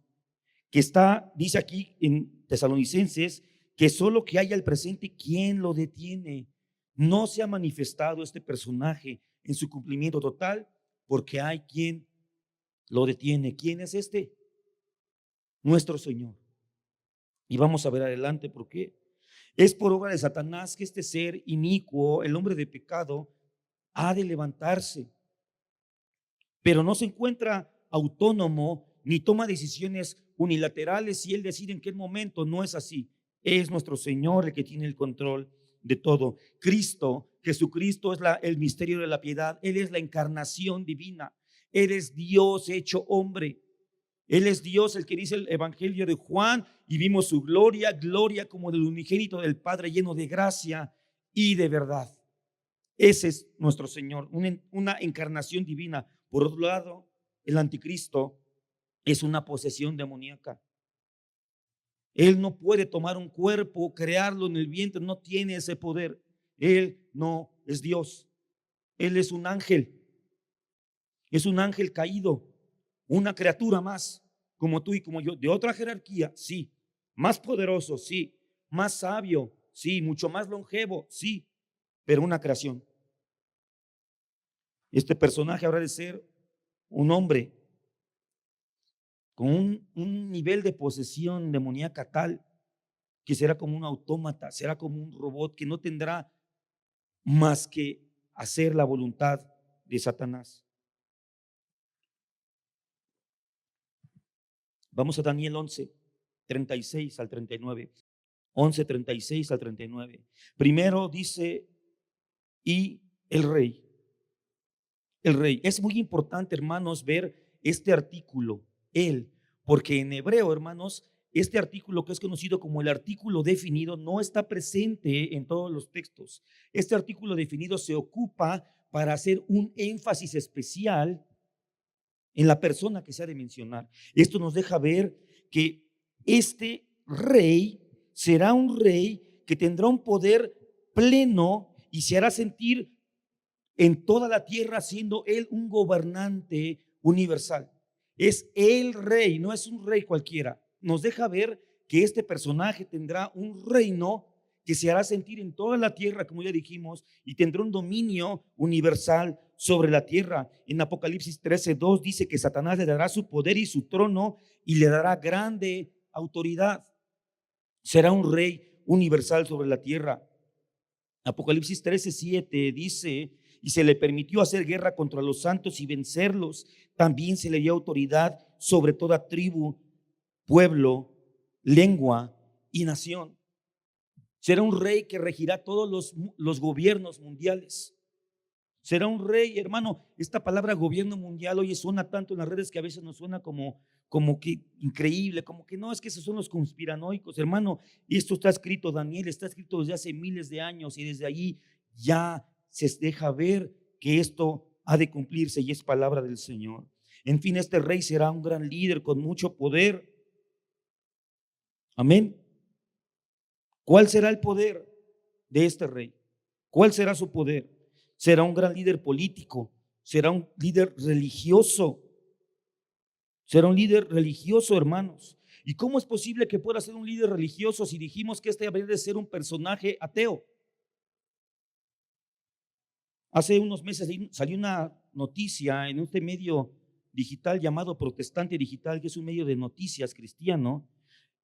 [SPEAKER 1] que está, dice aquí en Tesalonicenses, que solo que haya el presente, ¿quién lo detiene? No se ha manifestado este personaje en su cumplimiento total, porque hay quien lo detiene. ¿Quién es este? Nuestro Señor. Y vamos a ver adelante por qué. Es por obra de Satanás que este ser inicuo, el hombre de pecado, ha de levantarse, pero no se encuentra autónomo ni toma decisiones unilaterales y él decide en qué momento. No es así. Es nuestro Señor el que tiene el control de todo. Cristo, Jesucristo es el misterio de la piedad. Él es la encarnación divina. Él es Dios hecho hombre. Él es Dios, el que dice el Evangelio de Juan, y vimos su gloria, gloria como del unigénito del Padre, lleno de gracia y de verdad. Ese es nuestro Señor, una encarnación divina. Por otro lado, el anticristo es una posesión demoníaca. Él no puede tomar un cuerpo, crearlo en el vientre, no tiene ese poder. Él no es Dios. Él es un ángel caído, una criatura más, como tú y como yo, de otra jerarquía, sí, más poderoso, sí, más sabio, sí, mucho más longevo, sí, pero una creación. Este personaje habrá de ser un hombre con un nivel de posesión demoníaca tal que será como un autómata, será como un robot que no tendrá más que hacer la voluntad de Satanás. Vamos a Daniel 11, 36 al 39. 11, 36 al 39. Primero dice, y el rey. El rey. Es muy importante, hermanos, ver este artículo, él, porque en hebreo, hermanos, este artículo que es conocido como el artículo definido no está presente en todos los textos. Este artículo definido se ocupa para hacer un énfasis especial en la persona que se ha de mencionar. Esto nos deja ver que este rey será un rey que tendrá un poder pleno y se hará sentir en toda la tierra, siendo él un gobernante universal. Es el rey, no es un rey cualquiera. Nos deja ver que este personaje tendrá un reino que se hará sentir en toda la tierra, como ya dijimos, y tendrá un dominio universal sobre la tierra. En Apocalipsis 13:2 dice que Satanás le dará su poder y su trono y le dará grande autoridad. Será un rey universal sobre la tierra. Apocalipsis 13:7 dice, y se le permitió hacer guerra contra los santos y vencerlos. También se le dio autoridad sobre toda tribu, pueblo, lengua y nación. Será un rey que regirá todos los gobiernos mundiales. Será un rey, hermano. Esta palabra gobierno mundial hoy suena tanto en las redes que a veces nos suena como que increíble, como que no, es que esos son los conspiranoicos, hermano. Y esto está escrito, Daniel, está escrito desde hace miles de años y desde allí ya se deja ver que esto ha de cumplirse y es palabra del Señor. En fin, este rey será un gran líder con mucho poder. Amén. ¿Cuál será el poder de este rey? ¿Cuál será su poder? Será un gran líder político, será un líder religioso, será un líder religioso, hermanos. ¿Y cómo es posible que pueda ser un líder religioso si dijimos que este habría de ser un personaje ateo? Hace unos meses salió una noticia en este medio digital llamado Protestante Digital, que es un medio de noticias cristiano,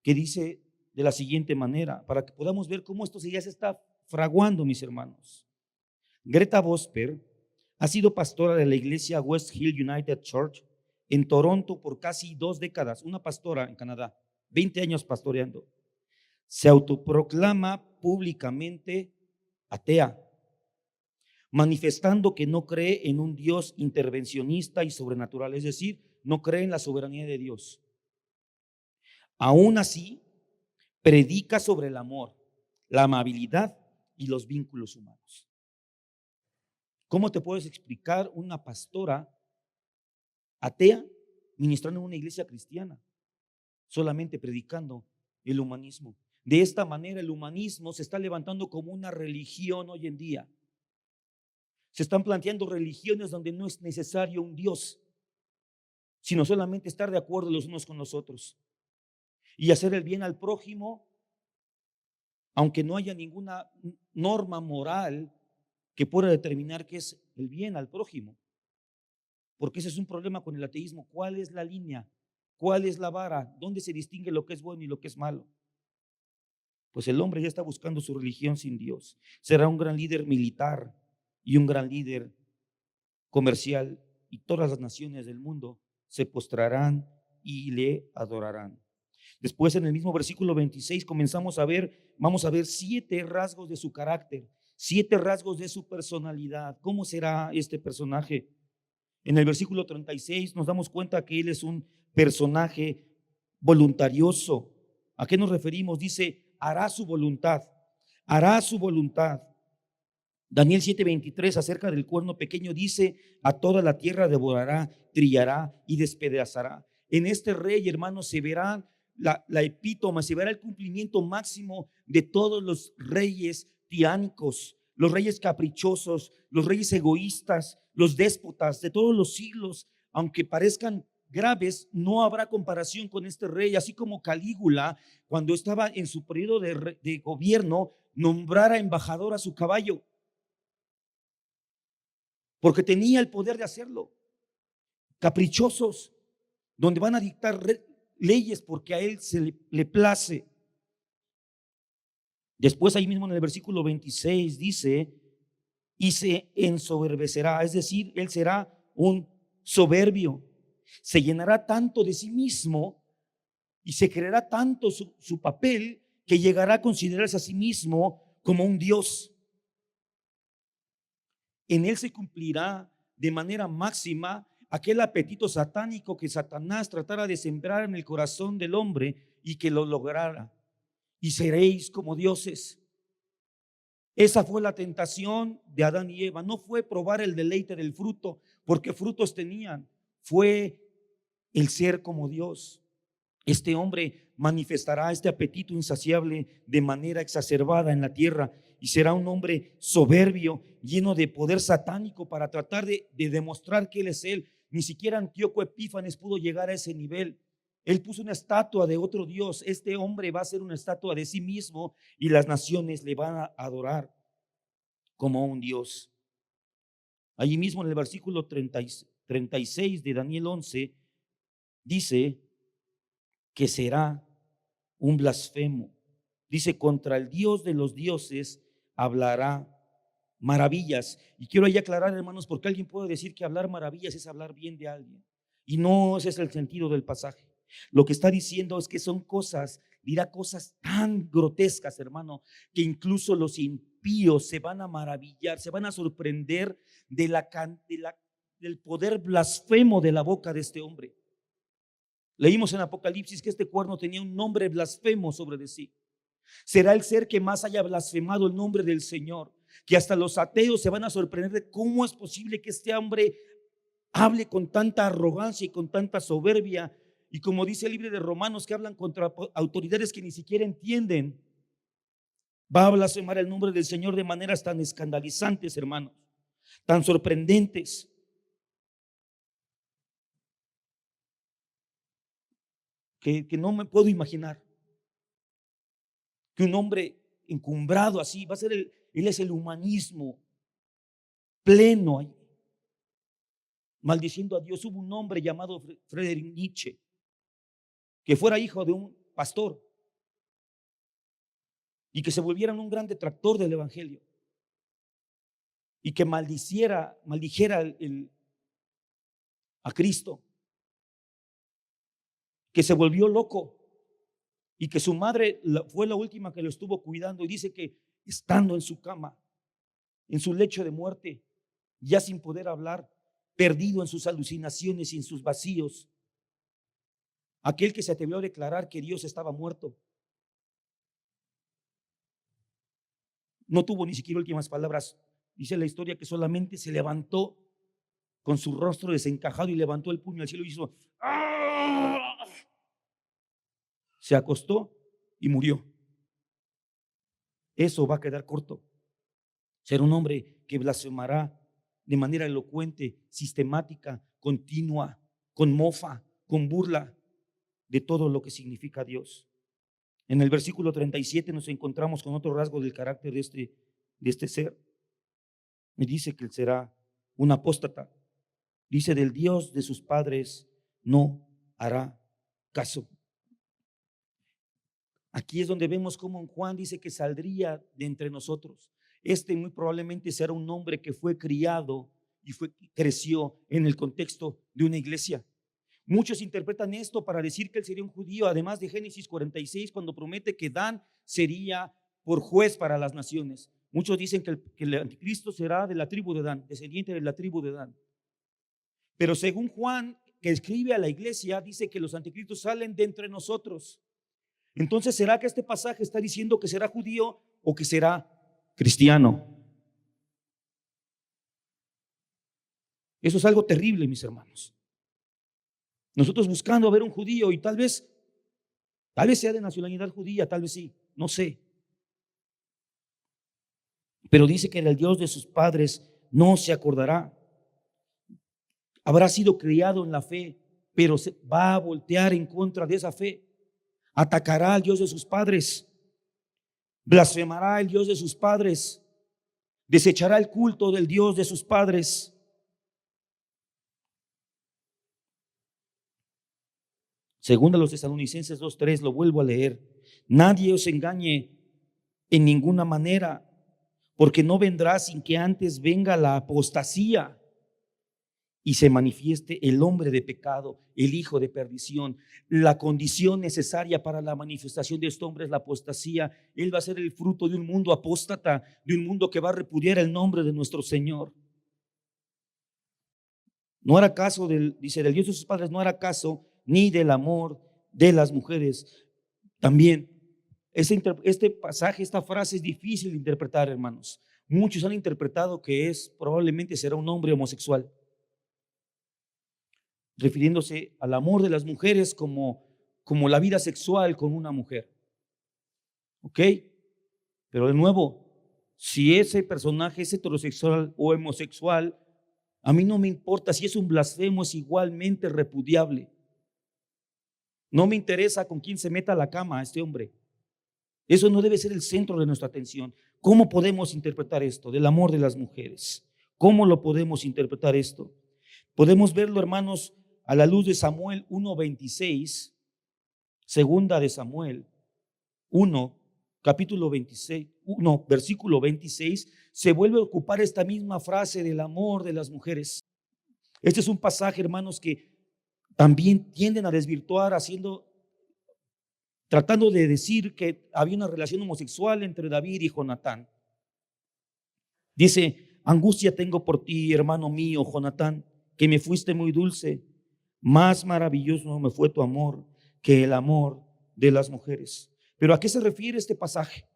[SPEAKER 1] que dice de la siguiente manera, para que podamos ver cómo esto ya se está fraguando, mis hermanos. Greta Bosper ha sido pastora de la iglesia West Hill United Church en Toronto por casi 2 décadas, una pastora en Canadá, 20 años pastoreando. Se autoproclama públicamente atea, manifestando que no cree en un Dios intervencionista y sobrenatural, es decir, no cree en la soberanía de Dios. Aún así, predica sobre el amor, la amabilidad y los vínculos humanos. ¿Cómo te puedes explicar una pastora atea ministrando en una iglesia cristiana? Solamente predicando el humanismo. De esta manera el humanismo se está levantando como una religión hoy en día. Se están planteando religiones donde no es necesario un Dios, sino solamente estar de acuerdo los unos con los otros y hacer el bien al prójimo, aunque no haya ninguna norma moral que pueda determinar qué es el bien al prójimo. Porque ese es un problema con el ateísmo. ¿Cuál es la línea? ¿Cuál es la vara? ¿Dónde se distingue lo que es bueno y lo que es malo? Pues el hombre ya está buscando su religión sin Dios. Será un gran líder militar y un gran líder comercial, y todas las naciones del mundo se postrarán y le adorarán. Después, en el mismo versículo 26 vamos a ver 7 rasgos de su carácter, 7 rasgos de su personalidad. ¿Cómo será este personaje? En el versículo 36 nos damos cuenta que él es un personaje voluntarioso. ¿A qué nos referimos? Dice, hará su voluntad, hará su voluntad. Daniel 7:23 acerca del cuerno pequeño dice, a toda la tierra devorará, trillará y despedazará. En este rey, hermanos, se verá la epítoma, se verá el cumplimiento máximo de todos los reyes tiránicos, los reyes caprichosos, los reyes egoístas, los déspotas de todos los siglos. Aunque parezcan graves, no habrá comparación con este rey. Así como Calígula, cuando estaba en su periodo de gobierno, nombrara embajador a su caballo, porque tenía el poder de hacerlo. Caprichosos, donde van a dictar leyes porque a él le place. Después ahí mismo en el versículo 26 dice, y se ensoberbecerá, es decir, él será un soberbio, se llenará tanto de sí mismo y se creerá tanto su papel que llegará a considerarse a sí mismo como un Dios. En él se cumplirá de manera máxima aquel apetito satánico que Satanás tratara de sembrar en el corazón del hombre y que lo lograra. Y seréis como dioses. Esa fue la tentación de Adán y Eva. No fue probar el deleite del fruto, porque frutos tenían. Fue el ser como Dios. Este hombre manifestará este apetito insaciable de manera exacerbada en la tierra y será un hombre soberbio, lleno de poder satánico para tratar de demostrar que él es él. Ni siquiera Antíoco Epífanes pudo llegar a ese nivel. Él puso una estatua de otro Dios. Este hombre va a ser una estatua de sí mismo y las naciones le van a adorar como un Dios. Allí mismo en el versículo 36 de Daniel 11 dice que será un blasfemo. Dice, contra el Dios de los dioses hablará maravillas. Y quiero ahí aclarar, hermanos, porque alguien puede decir que hablar maravillas es hablar bien de alguien. Y no ese es el sentido del pasaje. Lo que está diciendo es que son cosas, dirá cosas tan grotescas, hermano, que incluso los impíos se van a maravillar, se van a sorprender del poder blasfemo de la boca de este hombre. Leímos en Apocalipsis que este cuerno tenía un nombre blasfemo sobre de sí. Será el ser que más haya blasfemado el nombre del Señor, que hasta los ateos se van a sorprender de cómo es posible que este hombre hable con tanta arrogancia y con tanta soberbia. Y como dice el libro de Romanos, que hablan contra autoridades que ni siquiera entienden. Va a blasfemar el nombre del Señor de maneras tan escandalizantes, hermanos, tan sorprendentes. Que no me puedo imaginar que un hombre encumbrado así va a ser él es el humanismo pleno ahí, maldiciendo a Dios. Hubo un hombre llamado Friedrich Nietzsche, que fuera hijo de un pastor y que se volviera un gran detractor del evangelio y que dijera a Cristo, que se volvió loco y que su madre fue la última que lo estuvo cuidando. Y dice que estando en su cama, en su lecho de muerte, ya sin poder hablar, perdido en sus alucinaciones y en sus vacíos, aquel que se atrevió a declarar que Dios estaba muerto, no tuvo ni siquiera últimas palabras. Dice la historia que solamente se levantó con su rostro desencajado y levantó el puño al cielo y hizo ¡ah! Se acostó y murió. Eso va a quedar corto. Ser un hombre que blasfemará de manera elocuente, sistemática, continua, con mofa, con burla de todo lo que significa Dios. En el versículo 37 nos encontramos con otro rasgo del carácter de este ser. Y dice que él será un apóstata. Dice, del Dios de sus padres no hará caso. Aquí es donde vemos cómo en Juan dice que saldría de entre nosotros. Este muy probablemente será un hombre que fue criado y creció en el contexto de una iglesia. Muchos interpretan esto para decir que él sería un judío, además de Génesis 46, cuando promete que Dan sería por juez para las naciones. Muchos dicen que el anticristo será de la tribu de Dan, descendiente de la tribu de Dan. Pero según Juan, que escribe a la iglesia dice que los anticristos salen de entre nosotros. Entonces, ¿será que este pasaje está diciendo que será judío o que será cristiano? Eso es algo terrible, mis hermanos. Nosotros buscando a ver un judío y tal vez sea de nacionalidad judía, tal vez sí, no sé. Pero dice que el Dios de sus padres no se acordará. Habrá sido criado en la fe, pero se va a voltear en contra de esa fe. Atacará al Dios de sus padres. Blasfemará al Dios de sus padres. Desechará el culto del Dios de sus padres. Según a los Tesalonicenses 2:3, lo vuelvo a leer. Nadie os engañe en ninguna manera, porque no vendrá sin que antes venga la apostasía y se manifieste el hombre de pecado, el hijo de perdición. La condición necesaria para la manifestación de este hombre es la apostasía. Él va a ser el fruto de un mundo apóstata, de un mundo que va a repudiar el nombre de nuestro Señor. No hará caso dice, del Dios de sus padres, no hará caso ni del amor de las mujeres. También este pasaje, esta frase es difícil de interpretar, hermanos. Muchos han interpretado que probablemente será un hombre homosexual, refiriéndose al amor de las mujeres como la vida sexual con una mujer. ¿Ok? Pero de nuevo, si ese personaje es heterosexual o homosexual, a mí no me importa. Si es un blasfemo, es igualmente repudiable. No me interesa con quién se meta a la cama este hombre. Eso no debe ser el centro de nuestra atención. ¿Cómo podemos interpretar esto del amor de las mujeres? ¿Cómo lo podemos interpretar esto? Podemos verlo, hermanos, a la luz de Samuel 1:26, segunda de Samuel 1, capítulo 26, versículo 26, se vuelve a ocupar esta misma frase del amor de las mujeres. Este es un pasaje, hermanos, que también tienden a desvirtuar tratando de decir que había una relación homosexual entre David y Jonatán. Dice: angustia tengo por ti, hermano mío, Jonatán, que me fuiste muy dulce. Más maravilloso me fue tu amor que el amor de las mujeres. ¿Pero a qué se refiere este pasaje?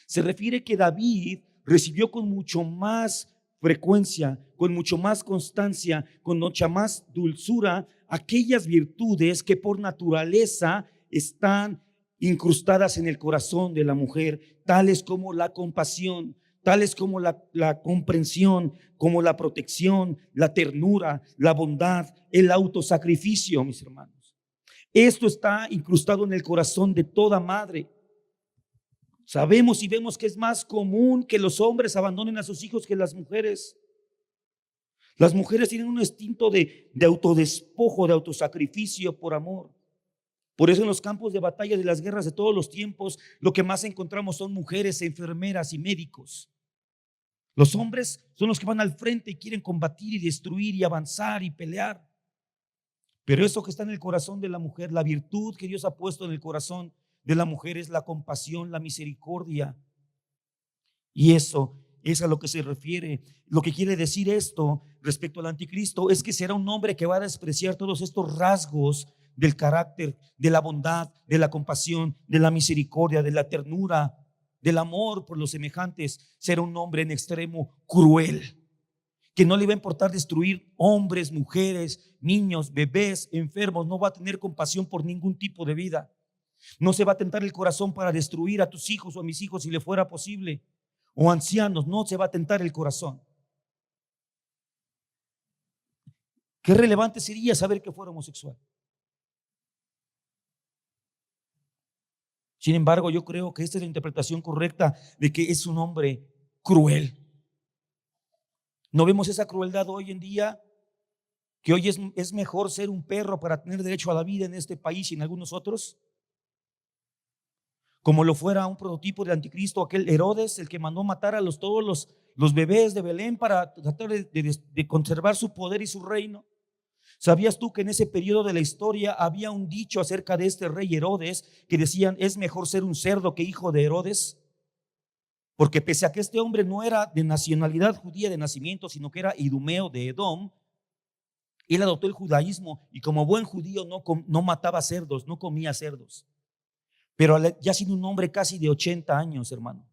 [SPEAKER 1] Se refiere que David recibió con mucho más frecuencia, con mucho más constancia, con mucha más dulzura aquellas virtudes que por naturaleza están incrustadas en el corazón de la mujer, tales como la compasión, tales como la comprensión, como la protección, la ternura, la bondad, el autosacrificio, mis hermanos. Esto está incrustado en el corazón de toda madre. Sabemos y vemos que es más común que los hombres abandonen a sus hijos que las mujeres. Las mujeres tienen un instinto de autodespojo, de autosacrificio por amor. Por eso en los campos de batalla de las guerras de todos los tiempos, lo que más encontramos son mujeres, enfermeras y médicos. Los hombres son los que van al frente y quieren combatir y destruir y avanzar y pelear. Pero eso que está en el corazón de la mujer, la virtud que Dios ha puesto en el corazón de la mujer es la compasión, la misericordia. Y eso es a lo que se refiere. Lo que quiere decir esto respecto al anticristo es que será un hombre que va a despreciar todos estos rasgos del carácter, de la bondad, de la compasión, de la misericordia, de la ternura, del amor por los semejantes. Será un hombre en extremo cruel, que no le va a importar destruir hombres, mujeres, niños, bebés, enfermos. No va a tener compasión por ningún tipo de vida. No se va a tentar el corazón para destruir a tus hijos o a mis hijos si le fuera posible, o ancianos. No se va a tentar el corazón. Qué relevante sería saber que fuera homosexual. Sin embargo, yo creo que esta es la interpretación correcta de que es un hombre cruel. ¿No vemos esa crueldad hoy en día? Que hoy es mejor ser un perro para tener derecho a la vida en este país y en algunos otros. Como lo fuera un prototipo del anticristo, aquel Herodes, el que mandó matar a todos los bebés de Belén para tratar de conservar su poder y su reino. ¿Sabías tú que en ese periodo de la historia había un dicho acerca de este rey Herodes que decían: es mejor ser un cerdo que hijo de Herodes? Porque pese a que este hombre no era de nacionalidad judía de nacimiento, sino que era idumeo de Edom, Él adoptó el judaísmo y como buen judío no mataba cerdos, no comía cerdos. Pero ya siendo un hombre casi de 80 años, hermano,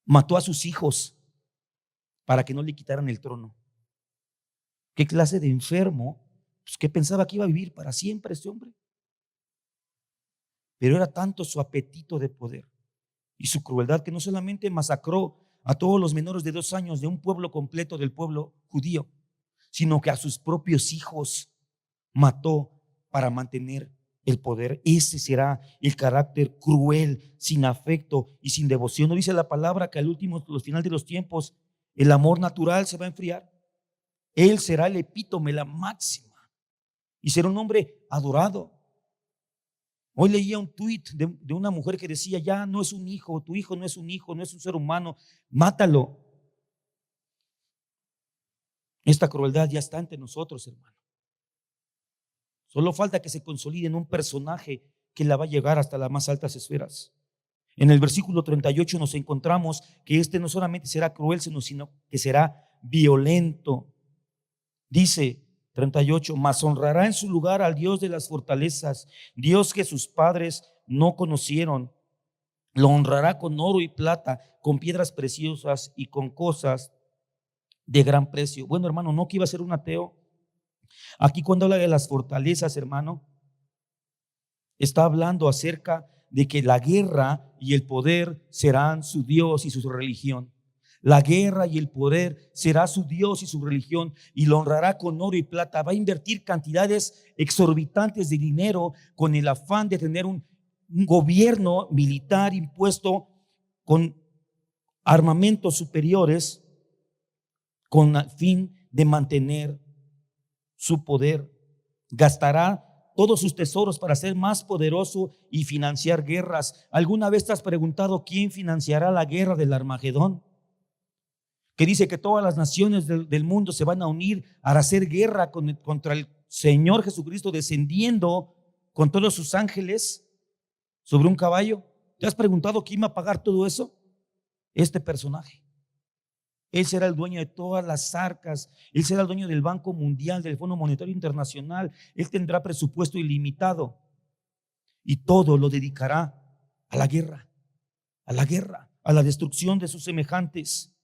[SPEAKER 1] mató a sus hijos para que no le quitaran el trono. ¿Qué clase de enfermo? Pues que pensaba que iba a vivir para siempre este hombre. Pero era tanto su apetito de poder y su crueldad que no solamente masacró a todos los menores de 2 años de un pueblo completo del pueblo judío, sino que a sus propios hijos mató para mantener el poder. Ese será el carácter cruel, sin afecto y sin devoción. ¿No dice la palabra que al final de los tiempos, el amor natural se va a enfriar? Él será el epítome, la máxima, y será un hombre adorado. Hoy leía un tuit de una mujer que decía: ya no es un hijo, tu hijo no es un hijo, no es un ser humano, mátalo. Esta crueldad ya está entre nosotros, hermano. Solo falta que se consolide en un personaje que la va a llegar hasta las más altas esferas. En el versículo 38 nos encontramos que este no solamente será cruel, sino que será violento. Dice 38: mas honrará en su lugar al Dios de las fortalezas, Dios que sus padres no conocieron. Lo honrará con oro y plata, con piedras preciosas y con cosas de gran precio. Bueno, hermano, no que iba a ser un ateo. Aquí cuando habla de las fortalezas, hermano, está hablando acerca de que la guerra y el poder serán su Dios y su religión. La guerra y el poder será su Dios y su religión, y lo honrará con oro y plata. Va a invertir cantidades exorbitantes de dinero con el afán de tener un gobierno militar impuesto con armamentos superiores, con el fin de mantener su poder. Gastará todos sus tesoros para ser más poderoso y financiar guerras. ¿Alguna vez te has preguntado quién financiará la guerra del Armagedón? Que dice que todas las naciones del mundo se van a unir a hacer guerra contra el Señor Jesucristo, descendiendo con todos sus ángeles sobre un caballo. ¿Te has preguntado quién va a pagar todo eso? Este personaje. Él será el dueño de todas las arcas. Él será el dueño del Banco Mundial, del Fondo Monetario Internacional. Él tendrá presupuesto ilimitado y todo lo dedicará a la guerra, a la destrucción de sus semejantes.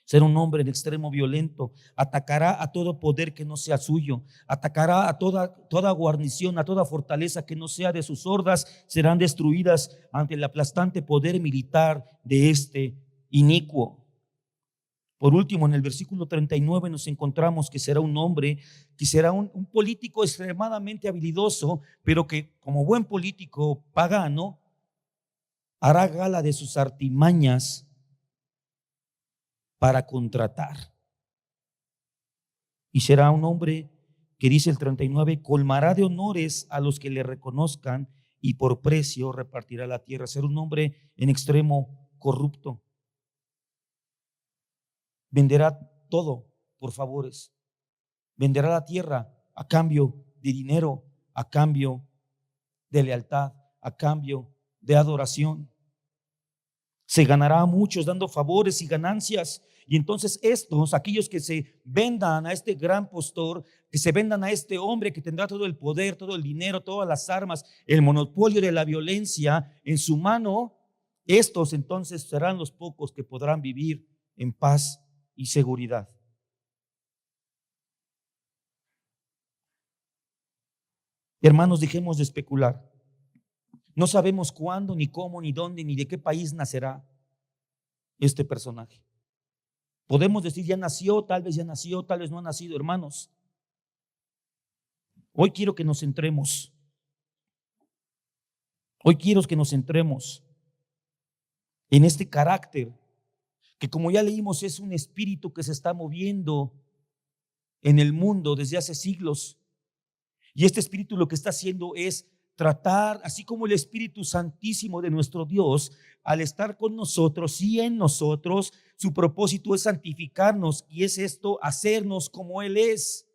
[SPEAKER 1] Será un hombre en extremo violento. Atacará a todo poder que no sea suyo. Atacará a toda guarnición, a toda fortaleza que no sea de sus hordas. Serán destruidas ante el aplastante poder militar de este inicuo. Por último, en el versículo 39 nos encontramos que será un hombre, que será un político extremadamente habilidoso, pero que como buen político pagano hará gala de sus artimañas para contratar. Y será un hombre que, dice el 39, colmará de honores a los que le reconozcan y por precio repartirá la tierra. Será un hombre en extremo corrupto. Venderá todo por favores. Venderá la tierra a cambio de dinero, a cambio de lealtad, a cambio de adoración. Se ganará a muchos dando favores y ganancias. Y entonces aquellos que se vendan a este gran postor, que se vendan a este hombre que tendrá todo el poder, todo el dinero, todas las armas, el monopolio de la violencia en su mano, estos entonces serán los pocos que podrán vivir en paz y seguridad. Hermanos, dejemos de especular. No sabemos cuándo, ni cómo, ni dónde, ni de qué país nacerá este personaje. Podemos decir ya nació, tal vez no ha nacido. Hermanos, hoy quiero que nos centremos. Hoy quiero que nos centremos en este carácter que, como ya leímos, es un espíritu que se está moviendo en el mundo desde hace siglos. Y este espíritu lo que está haciendo es tratar, así como el Espíritu Santísimo de nuestro Dios, al estar con nosotros y en nosotros, su propósito es santificarnos, y es esto, hacernos como Él es.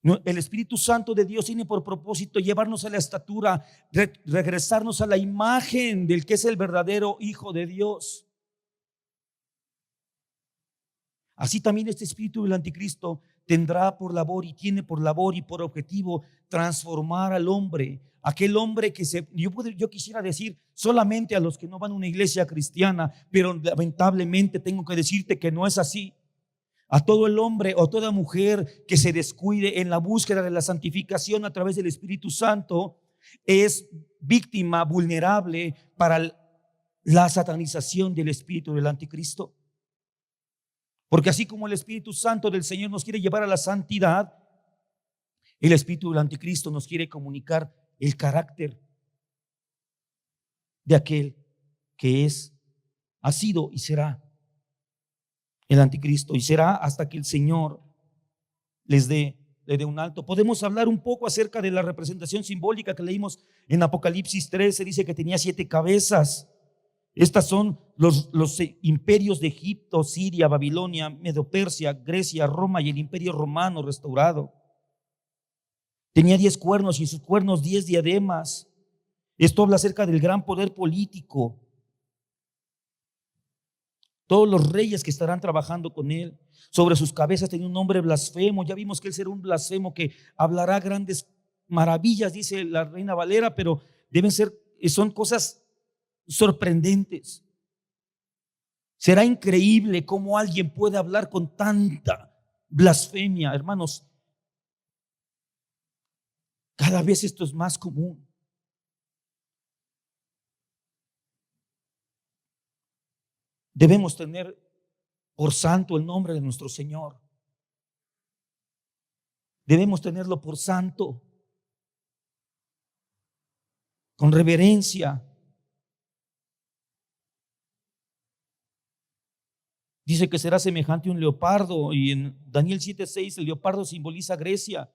[SPEAKER 1] El Espíritu Santo de Dios tiene por propósito llevarnos a la estatura, regresarnos a la imagen del que es el verdadero Hijo de Dios. Así también este espíritu del anticristo tendrá por labor y tiene por labor y por objetivo transformar al hombre. Aquel hombre que yo quisiera decir solamente a los que no van a una iglesia cristiana, pero lamentablemente tengo que decirte que no es así. A todo el hombre o toda mujer que se descuide en la búsqueda de la santificación a través del Espíritu Santo es víctima vulnerable para la satanización del espíritu del anticristo. Porque así como el Espíritu Santo del Señor nos quiere llevar a la santidad, el espíritu del anticristo nos quiere comunicar el carácter de aquel que ha sido y será el anticristo, y será hasta que el Señor le dé un alto. Podemos hablar un poco acerca de la representación simbólica que leímos en Apocalipsis 13. Dice que tenía 7 cabezas. Estas son los imperios de Egipto, Siria, Babilonia, Medo-Persia, Grecia, Roma y el imperio romano restaurado. Tenía 10 cuernos y en sus cuernos 10 diademas. Esto habla acerca del gran poder político. Todos los reyes que estarán trabajando con él. Sobre sus cabezas tenía un nombre blasfemo. Ya vimos que él será un blasfemo que hablará grandes maravillas, dice la Reina Valera, pero son cosas sorprendentes. Será increíble cómo alguien puede hablar con tanta blasfemia, hermanos. Cada vez esto es más común. Debemos tener por santo el nombre de nuestro Señor. Debemos tenerlo por santo, con reverencia. Dice que será semejante a un leopardo, y en Daniel 7:6 el leopardo simboliza Grecia.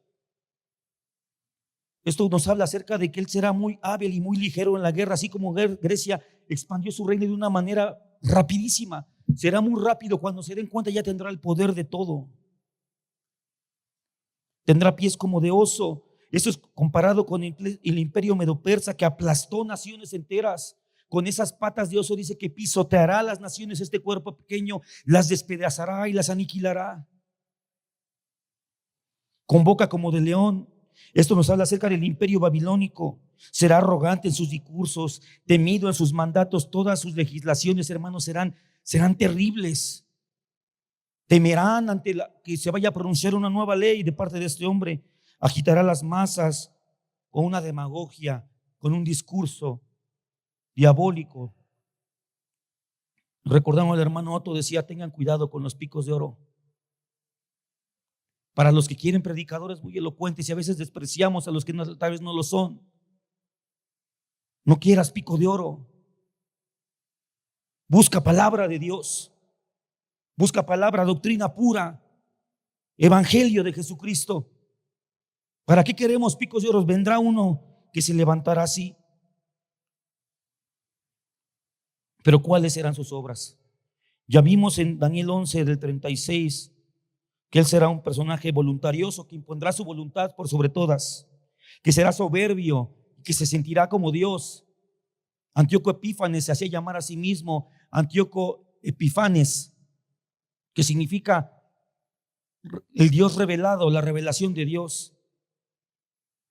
[SPEAKER 1] Esto nos habla acerca de que él será muy hábil y muy ligero en la guerra, así como Grecia expandió su reino de una manera rapidísima. Será muy rápido, cuando se den cuenta ya tendrá el poder de todo. Tendrá pies como de oso. Esto es comparado con el imperio medo-persa que aplastó naciones enteras. Con esas patas de oso dice que pisoteará a las naciones. Este cuerpo pequeño las despedazará y las aniquilará. Con boca como de león. Esto nos habla acerca del imperio babilónico. Será arrogante en sus discursos, temido en sus mandatos. Todas sus legislaciones, hermanos, serán terribles. Temerán ante que se vaya a pronunciar una nueva ley de parte de este hombre. Agitará las masas con una demagogia, con un discurso diabólico. Recordamos al hermano Otto, decía: tengan cuidado con los picos de oro. Para los que quieren predicadores muy elocuentes, y a veces despreciamos a los que tal vez no lo son. No quieras pico de oro. Busca palabra de Dios. Busca palabra, doctrina pura, evangelio de Jesucristo. ¿Para qué queremos picos de oro? Vendrá uno que se levantará así. Pero ¿cuáles serán sus obras? Ya vimos en Daniel 11 del 36 que él será un personaje voluntarioso, que impondrá su voluntad por sobre todas, que será soberbio, que se sentirá como Dios. Antíoco Epífanes se hacía llamar a sí mismo Antíoco Epifanes, que significa el Dios revelado, la revelación de Dios.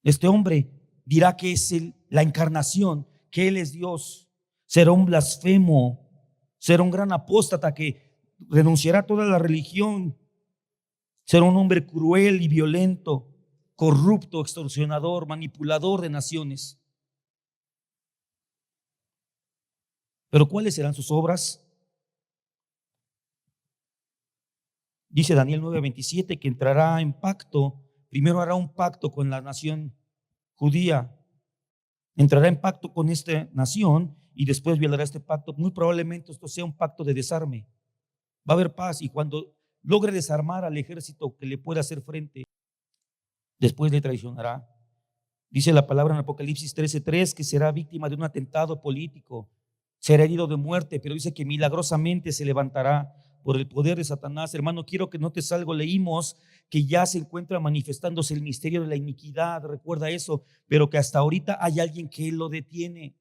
[SPEAKER 1] Este hombre dirá que es la encarnación, que él es Dios. Será un blasfemo, será un gran apóstata que renunciará a toda la religión. Será un hombre cruel y violento, corrupto, extorsionador, manipulador de naciones. Pero ¿cuáles serán sus obras? Dice Daniel 9:27 que entrará en pacto. Primero hará un pacto con la nación judía. Entrará en pacto con esta nación y después violará este pacto. Muy probablemente esto sea un pacto de desarme. Va a haber paz, y cuando logre desarmar al ejército que le pueda hacer frente, después le traicionará. Dice la palabra en Apocalipsis 13:3 que será víctima de un atentado político, será herido de muerte, pero dice que milagrosamente se levantará por el poder de Satanás. Hermano, quiero que notes algo. Leímos que ya se encuentra manifestándose el misterio de la iniquidad, recuerda eso, pero que hasta ahorita hay alguien que lo detiene.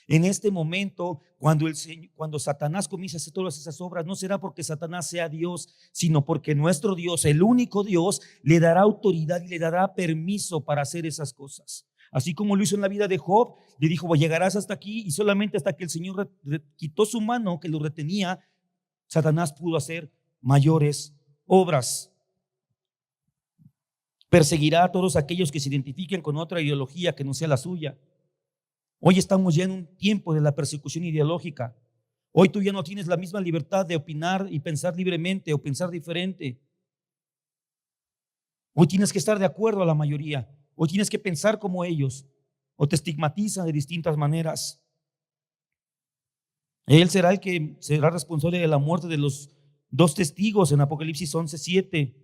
[SPEAKER 1] En este momento, cuando Satanás comienza a hacer todas esas obras, no será porque Satanás sea Dios, sino porque nuestro Dios, el único Dios, le dará autoridad y le dará permiso para hacer esas cosas. Así como lo hizo en la vida de Job, le dijo: llegarás hasta aquí, y solamente hasta que el Señor quitó su mano que lo retenía, Satanás pudo hacer mayores obras. Perseguirá a todos aquellos que se identifiquen con otra ideología que no sea la suya. Hoy estamos ya en un tiempo de la persecución ideológica. Hoy tú ya no tienes la misma libertad de opinar y pensar libremente o pensar diferente. Hoy tienes que estar de acuerdo a la mayoría. Hoy tienes que pensar como ellos, o te estigmatizan de distintas maneras. Él será el que será responsable de la muerte de los dos testigos en Apocalipsis 11:7.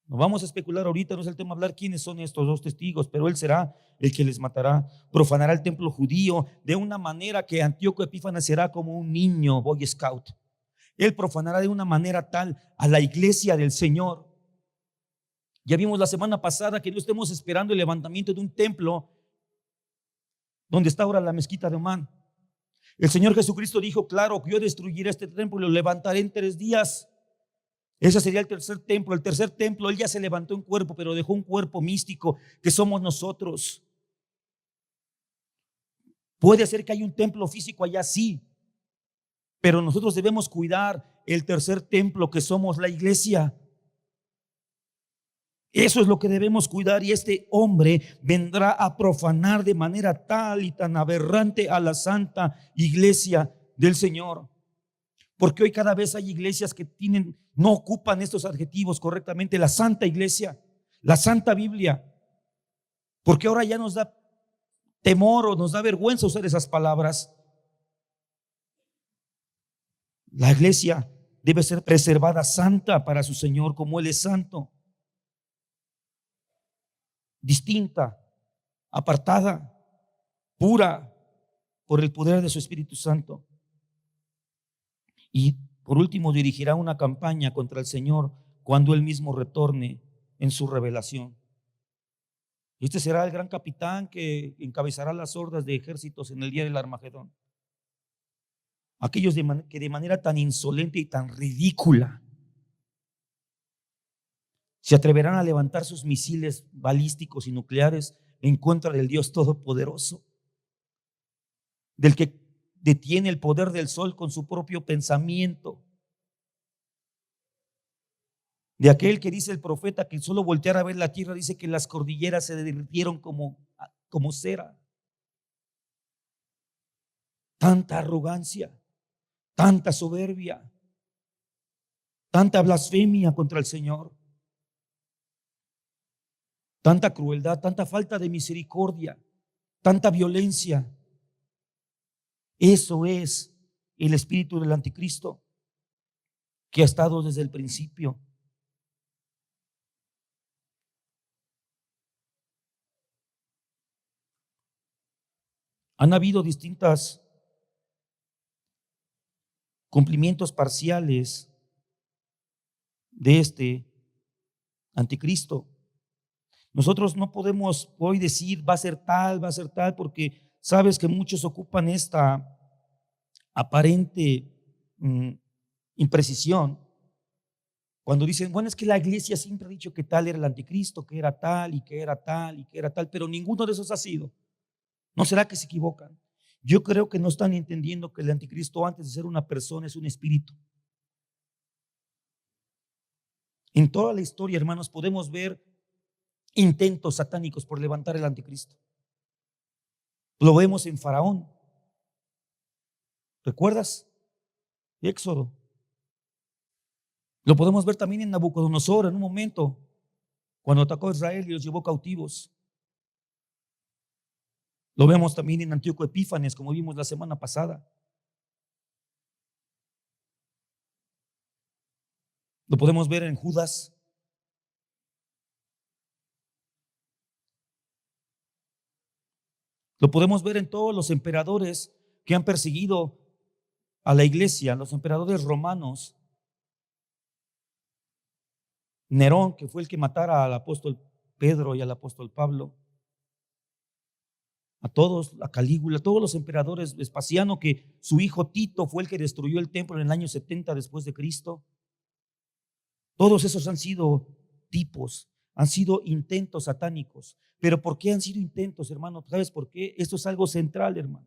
[SPEAKER 1] No vamos a especular ahorita, no es el tema hablar quiénes son estos dos testigos, pero él será el que les matará. Profanará el templo judío de una manera que Antíoco Epífanes será como un niño Boy Scout. Él profanará de una manera tal a la iglesia del Señor. Ya vimos la semana pasada que no estemos esperando el levantamiento de un templo donde está ahora la mezquita de Omán. El Señor Jesucristo dijo: claro, que yo destruiré este templo y lo levantaré en 3 días. Ese sería el tercer templo. El tercer templo, él ya se levantó en cuerpo, pero dejó un cuerpo místico que somos nosotros. Puede ser que haya un templo físico allá, sí, pero nosotros debemos cuidar el tercer templo que somos la iglesia. Eso es lo que debemos cuidar, y este hombre vendrá a profanar de manera tal y tan aberrante a la santa iglesia del Señor. Porque hoy cada vez hay iglesias que no ocupan estos adjetivos correctamente: la santa iglesia, la santa Biblia. Porque ahora ya nos da temor o nos da vergüenza usar esas palabras. La iglesia debe ser preservada santa para su Señor, como Él es santo. Distinta, apartada, pura por el poder de su Espíritu Santo. Y por último, dirigirá una campaña contra el Señor cuando Él mismo retorne en su revelación. Este será el gran capitán que encabezará las hordas de ejércitos en el día del Armagedón. Aquellos que de manera tan insolente y tan ridícula se atreverán a levantar sus misiles balísticos y nucleares en contra del Dios Todopoderoso, del que detiene el poder del sol con su propio pensamiento, de aquel que dice el profeta que solo voltear a ver la tierra, dice que las cordilleras se derritieron como cera. Tanta arrogancia, tanta soberbia, tanta blasfemia contra el Señor, tanta crueldad, tanta falta de misericordia, tanta violencia. Eso es el espíritu del anticristo que ha estado desde el principio. Han habido distintos cumplimientos parciales de este anticristo. Nosotros no podemos hoy decir va a ser tal, porque sabes que muchos ocupan esta aparente imprecisión cuando dicen: bueno, es que la iglesia siempre ha dicho que tal era el anticristo, que era tal y que era tal y que era tal, pero ninguno de esos ha sido. ¿No será que se equivocan? Yo creo que no están entendiendo que el anticristo, antes de ser una persona, es un espíritu. En toda la historia, hermanos, podemos ver intentos satánicos por levantar el anticristo. Lo vemos en Faraón. ¿Recuerdas? Éxodo. Lo podemos ver también en Nabucodonosor en un momento, cuando atacó a Israel y los llevó cautivos. Lo vemos también en Antíoco Epífanes, como vimos la semana pasada. Lo podemos ver en Judas. Lo podemos ver en todos los emperadores que han perseguido a la iglesia, los emperadores romanos. Nerón, que fue el que matara al apóstol Pedro y al apóstol Pablo. a todos, a Calígula, a todos los emperadores, Vespasiano, que su hijo Tito fue el que destruyó el templo en el año 70 después de Cristo. Todos esos han sido tipos, han sido intentos satánicos. Pero ¿por qué han sido intentos, hermano? ¿Sabes por qué? Esto es algo central, hermano.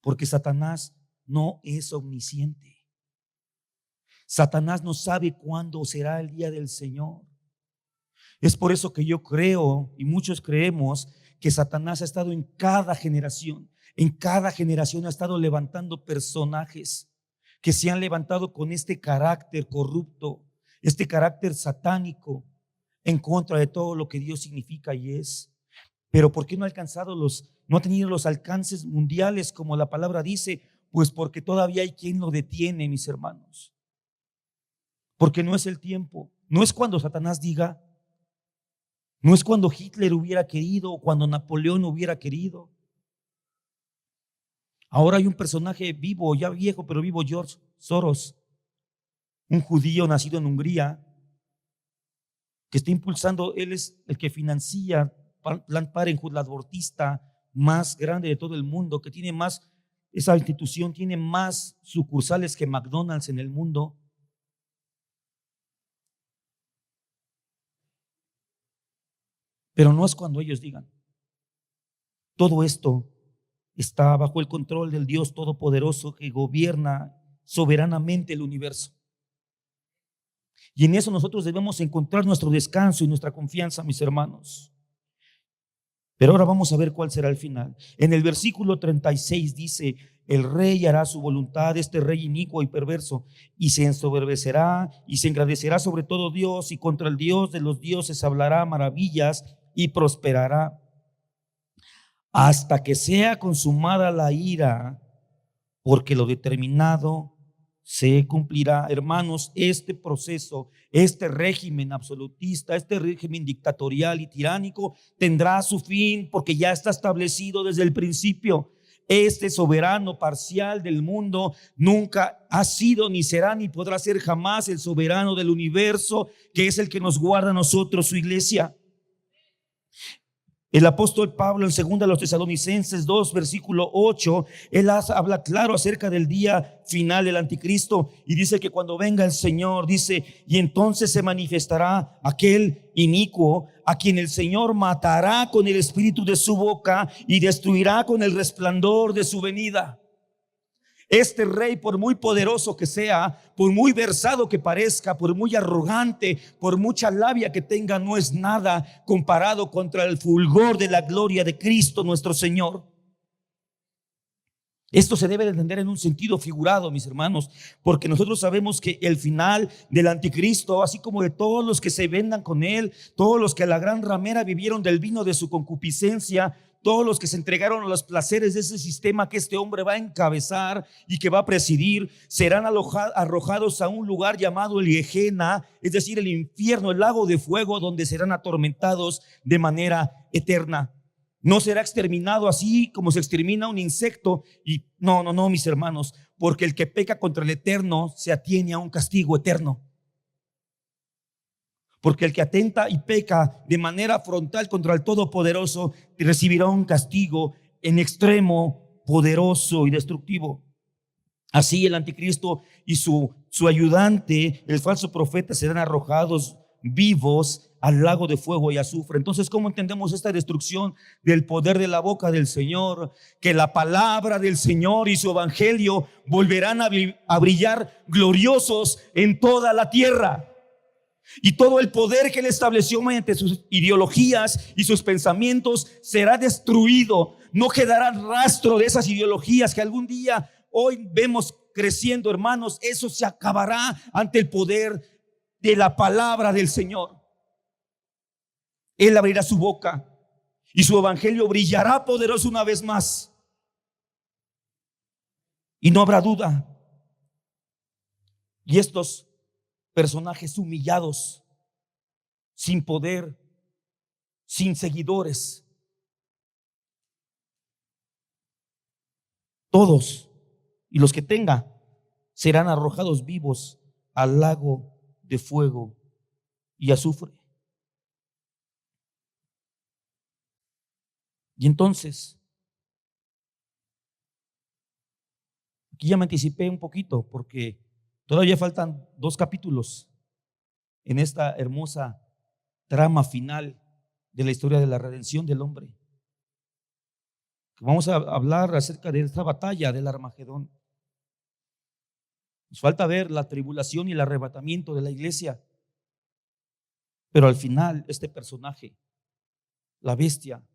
[SPEAKER 1] Porque Satanás no es omnisciente. Satanás no sabe cuándo será el día del Señor. Es por eso que yo creo, y muchos creemos, que Satanás ha estado en cada generación. En cada generación ha estado levantando personajes que se han levantado con este carácter corrupto, este carácter satánico, en contra de todo lo que Dios significa y es. Pero ¿por qué no ha alcanzado no ha tenido los alcances mundiales como la palabra dice? Pues porque todavía hay quien lo detiene, mis hermanos. Porque no es el tiempo, no es cuando Satanás diga, no es cuando Hitler hubiera querido o cuando Napoleón hubiera querido. Ahora hay un personaje vivo, ya viejo, pero vivo, George Soros, un judío nacido en Hungría, que está impulsando, él es el que financia Planned Parenthood, la abortista más grande de todo el mundo, que tiene más, esa institución tiene más sucursales que McDonald's en el mundo. Pero no es cuando ellos digan. Todo esto está bajo el control del Dios Todopoderoso que gobierna soberanamente el universo. Y en eso nosotros debemos encontrar nuestro descanso y nuestra confianza, mis hermanos. Pero ahora vamos a ver cuál será el final. En el versículo 36 dice: el rey hará su voluntad, este rey inicuo y perverso, y se ensoberbecerá y se engrandecerá sobre todo Dios, y contra el Dios de los dioses hablará maravillas y prosperará, hasta que sea consumada la ira, porque lo determinado se cumplirá. Hermanos, este proceso, este régimen absolutista, este régimen dictatorial y tiránico tendrá su fin, porque ya está establecido desde el principio. Este soberano parcial del mundo nunca ha sido, ni será, ni podrá ser jamás el soberano del universo, que es el que nos guarda a nosotros, su iglesia. El apóstol Pablo en 2 Tesalonicenses 2, versículo 8, él habla claro acerca del día final del anticristo y dice que cuando venga el Señor, dice, y entonces se manifestará aquel inicuo a quien el Señor matará con el espíritu de su boca y destruirá con el resplandor de su venida. Este rey, por muy poderoso que sea, por muy versado que parezca, por muy arrogante, por mucha labia que tenga, no es nada comparado contra el fulgor de la gloria de Cristo nuestro Señor. Esto se debe de entender en un sentido figurado, mis hermanos, porque nosotros sabemos que el final del anticristo, así como de todos los que se vendan con él, todos los que a la gran ramera vivieron del vino de su concupiscencia, todos los que se entregaron a los placeres de ese sistema que este hombre va a encabezar y que va a presidir, serán arrojados a un lugar llamado el Gehenna, es decir, el infierno, el lago de fuego, donde serán atormentados de manera eterna. No será exterminado así como se extermina un insecto. Y no, mis hermanos, porque el que peca contra el eterno se atiene a un castigo eterno. Porque el que atenta y peca de manera frontal contra el Todopoderoso recibirá un castigo en extremo, poderoso y destructivo. Así el anticristo y su ayudante, el falso profeta, serán arrojados vivos al lago de fuego y azufre. Entonces, ¿cómo entendemos esta destrucción del poder de la boca del Señor? Que la palabra del Señor y su evangelio volverán a brillar gloriosos en toda la tierra. Y todo el poder que él estableció mediante sus ideologías y sus pensamientos será destruido. No quedará rastro de esas ideologías que algún día hoy vemos creciendo, hermanos. Eso se acabará ante el poder de la palabra del Señor. Él abrirá su boca y su evangelio brillará poderoso una vez más. Y no habrá duda. Y estos personajes humillados, sin poder, sin seguidores, todos y los que tenga serán arrojados vivos al lago de fuego y azufre. Y entonces, aquí ya me anticipé un poquito porque todavía faltan 2 capítulos en esta hermosa trama final de la historia de la redención del hombre. Vamos a hablar acerca de esta batalla del Armagedón. Nos falta ver la tribulación y el arrebatamiento de la iglesia, pero al final este personaje, la bestia,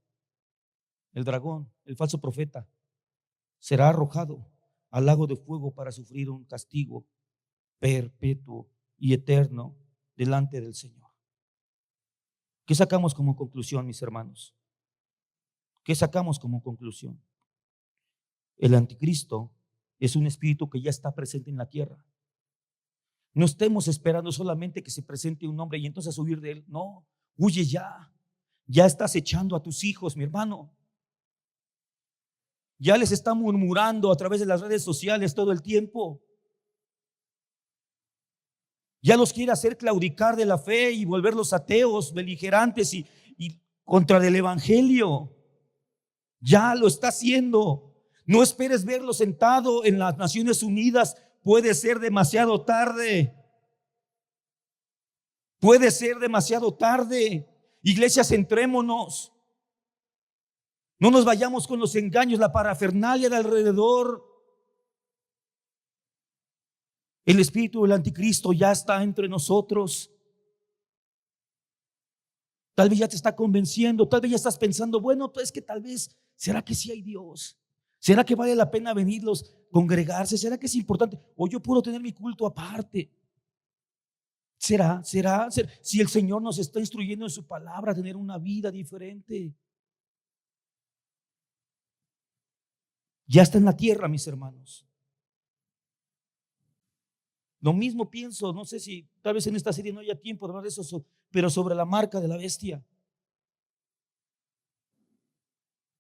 [SPEAKER 1] el dragón, el falso profeta, será arrojado al lago de fuego para sufrir un castigo perpetuo y eterno delante del Señor. ¿Qué sacamos como conclusión, mis hermanos? ¿Qué sacamos como conclusión? El anticristo es un espíritu que ya está presente en la tierra. No estemos esperando solamente que se presente un hombre y entonces huir de él. No, huye ya. Ya estás echando a tus hijos, mi hermano. Ya les está murmurando a través de las redes sociales todo el tiempo. Ya los quiere hacer claudicar de la fe y volverlos ateos, beligerantes y contra del evangelio. Ya lo está haciendo. No esperes verlo sentado en las Naciones Unidas. Puede ser demasiado tarde. Puede ser demasiado tarde. Iglesias, centrémonos. No nos vayamos con los engaños, la parafernalia de alrededor. El espíritu del anticristo ya está entre nosotros. Tal vez ya te está convenciendo, tal vez ya estás pensando, bueno, es que tal vez, ¿será que sí hay Dios? ¿Será que vale la pena venirlos, congregarse? ¿Será que es importante? ¿O yo puedo tener mi culto aparte? ¿Será? Si el Señor nos está instruyendo en su palabra a tener una vida diferente. Ya está en la tierra, mis hermanos. Lo mismo pienso, no sé si tal vez en esta serie no haya tiempo de hablar de eso, pero sobre la marca de la bestia.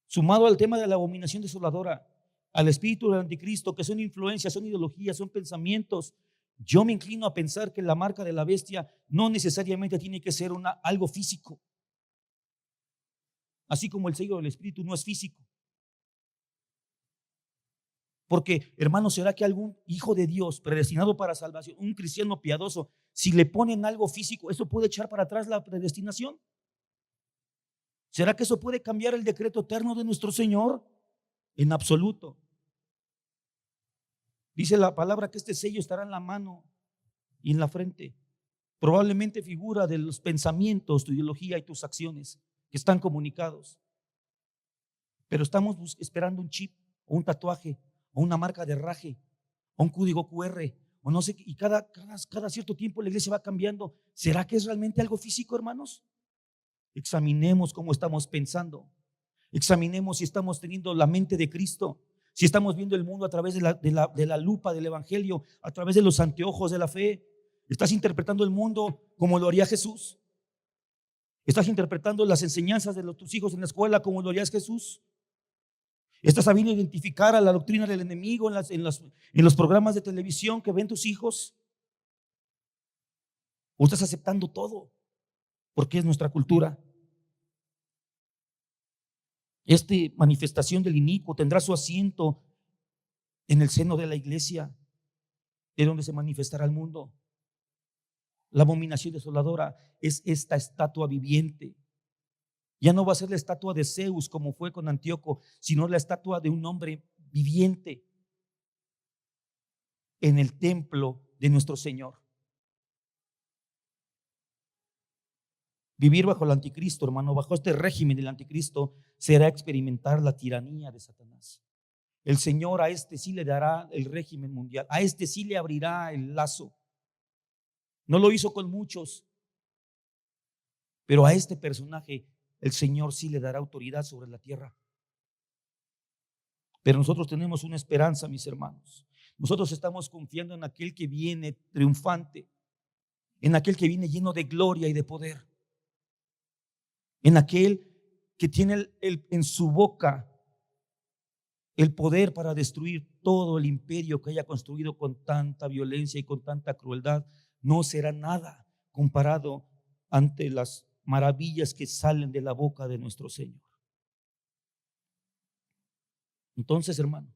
[SPEAKER 1] Sumado al tema de la abominación desoladora, al espíritu del anticristo, que son influencias, son ideologías, son pensamientos. Yo me inclino a pensar que la marca de la bestia no necesariamente tiene que ser algo físico. Así como el sello del espíritu no es físico. Porque, hermano, ¿será que algún hijo de Dios predestinado para salvación, un cristiano piadoso, si le ponen algo físico, eso puede echar para atrás la predestinación? ¿Será que eso puede cambiar el decreto eterno de nuestro Señor? En absoluto. Dice la palabra que este sello estará en la mano y en la frente. Probablemente figura de los pensamientos, tu ideología y tus acciones que están comunicados. Pero estamos esperando un chip o un tatuaje o una marca de herraje o un código QR o no sé, y cada cierto tiempo la iglesia va cambiando. ¿Será que es realmente algo físico, hermanos? Examinemos cómo estamos pensando. Examinemos si estamos teniendo la mente de Cristo, si estamos viendo el mundo a través de la lupa del evangelio, a través de los anteojos de la fe. ¿Estás interpretando el mundo como lo haría Jesús? ¿Estás interpretando las enseñanzas de tus hijos en la escuela como lo haría Jesús? ¿Estás sabiendo identificar a la doctrina del enemigo en los programas de televisión que ven tus hijos? ¿O estás aceptando todo? Porque es nuestra cultura. Esta manifestación del inicuo tendrá su asiento en el seno de la iglesia, de donde se manifestará el mundo. La abominación desoladora es esta estatua viviente. Ya no va a ser la estatua de Zeus como fue con Antíoco, sino la estatua de un hombre viviente en el templo de nuestro Señor. Vivir bajo el anticristo, hermano, bajo este régimen del anticristo, será experimentar la tiranía de Satanás. El Señor a este sí le dará el régimen mundial, a este sí le abrirá el lazo. No lo hizo con muchos, pero a este personaje el Señor sí le dará autoridad sobre la tierra. Pero nosotros tenemos una esperanza, mis hermanos. Nosotros estamos confiando en aquel que viene triunfante, en aquel que viene lleno de gloria y de poder, en aquel que tiene en su boca el poder para destruir todo el imperio que haya construido con tanta violencia y con tanta crueldad. No será nada comparado ante las maravillas que salen de la boca de nuestro Señor. Entonces, hermano,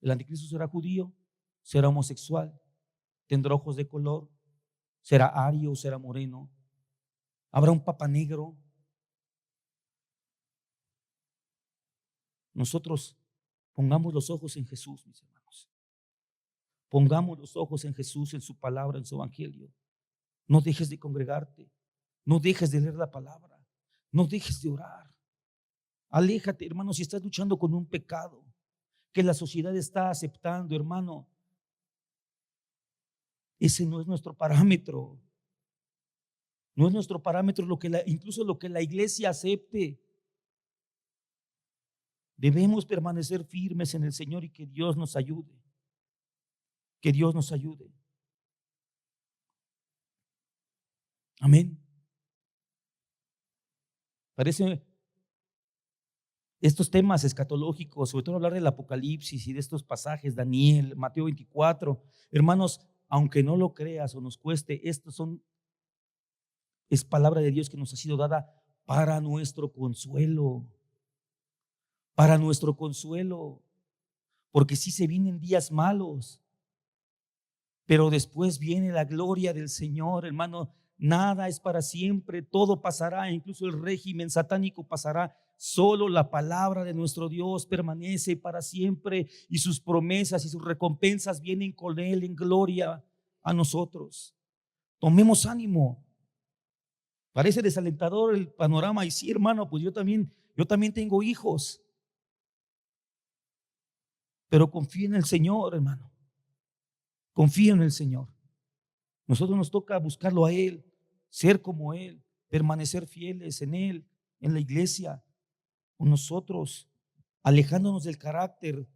[SPEAKER 1] el anticristo será judío, será homosexual, tendrá ojos de color, será ario, será moreno, habrá un papa negro. Nosotros pongamos los ojos en Jesús, mis hermanos. Pongamos los ojos en Jesús, en su palabra, en su evangelio. No dejes de congregarte, no dejes de leer la palabra, no dejes de orar. Aléjate, hermano, si estás luchando con un pecado que la sociedad está aceptando, hermano, ese no es nuestro parámetro. No es nuestro parámetro incluso lo que la iglesia acepte. Debemos permanecer firmes en el Señor y que Dios nos ayude. Que Dios nos ayude. Amén. Parece estos temas escatológicos, sobre todo hablar del Apocalipsis y de estos pasajes, Daniel, Mateo 24, hermanos, aunque no lo creas o nos cueste, es palabra de Dios que nos ha sido dada para nuestro consuelo. Para nuestro consuelo. Porque sí se vienen días malos, pero después viene la gloria del Señor, hermano. Nada es para siempre, todo pasará, incluso el régimen satánico pasará. Solo la palabra de nuestro Dios permanece para siempre y sus promesas y sus recompensas vienen con Él en gloria a nosotros. Tomemos ánimo. Parece desalentador el panorama y sí, hermano, pues yo también tengo hijos, pero confía en el Señor, hermano. Confía en el Señor. Nosotros nos toca buscarlo a Él, ser como Él, permanecer fieles en Él, en la iglesia, con nosotros, alejándonos del carácter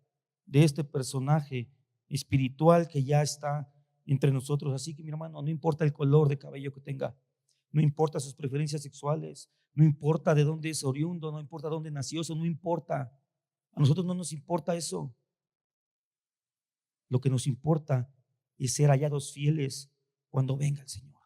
[SPEAKER 1] de este personaje espiritual que ya está entre nosotros. Así que, mi hermano, no importa el color de cabello que tenga, no importa sus preferencias sexuales, no importa de dónde es oriundo, no importa dónde nació, eso no importa. A nosotros no nos importa eso. Lo que nos importa es ser hallados fieles cuando venga el Señor.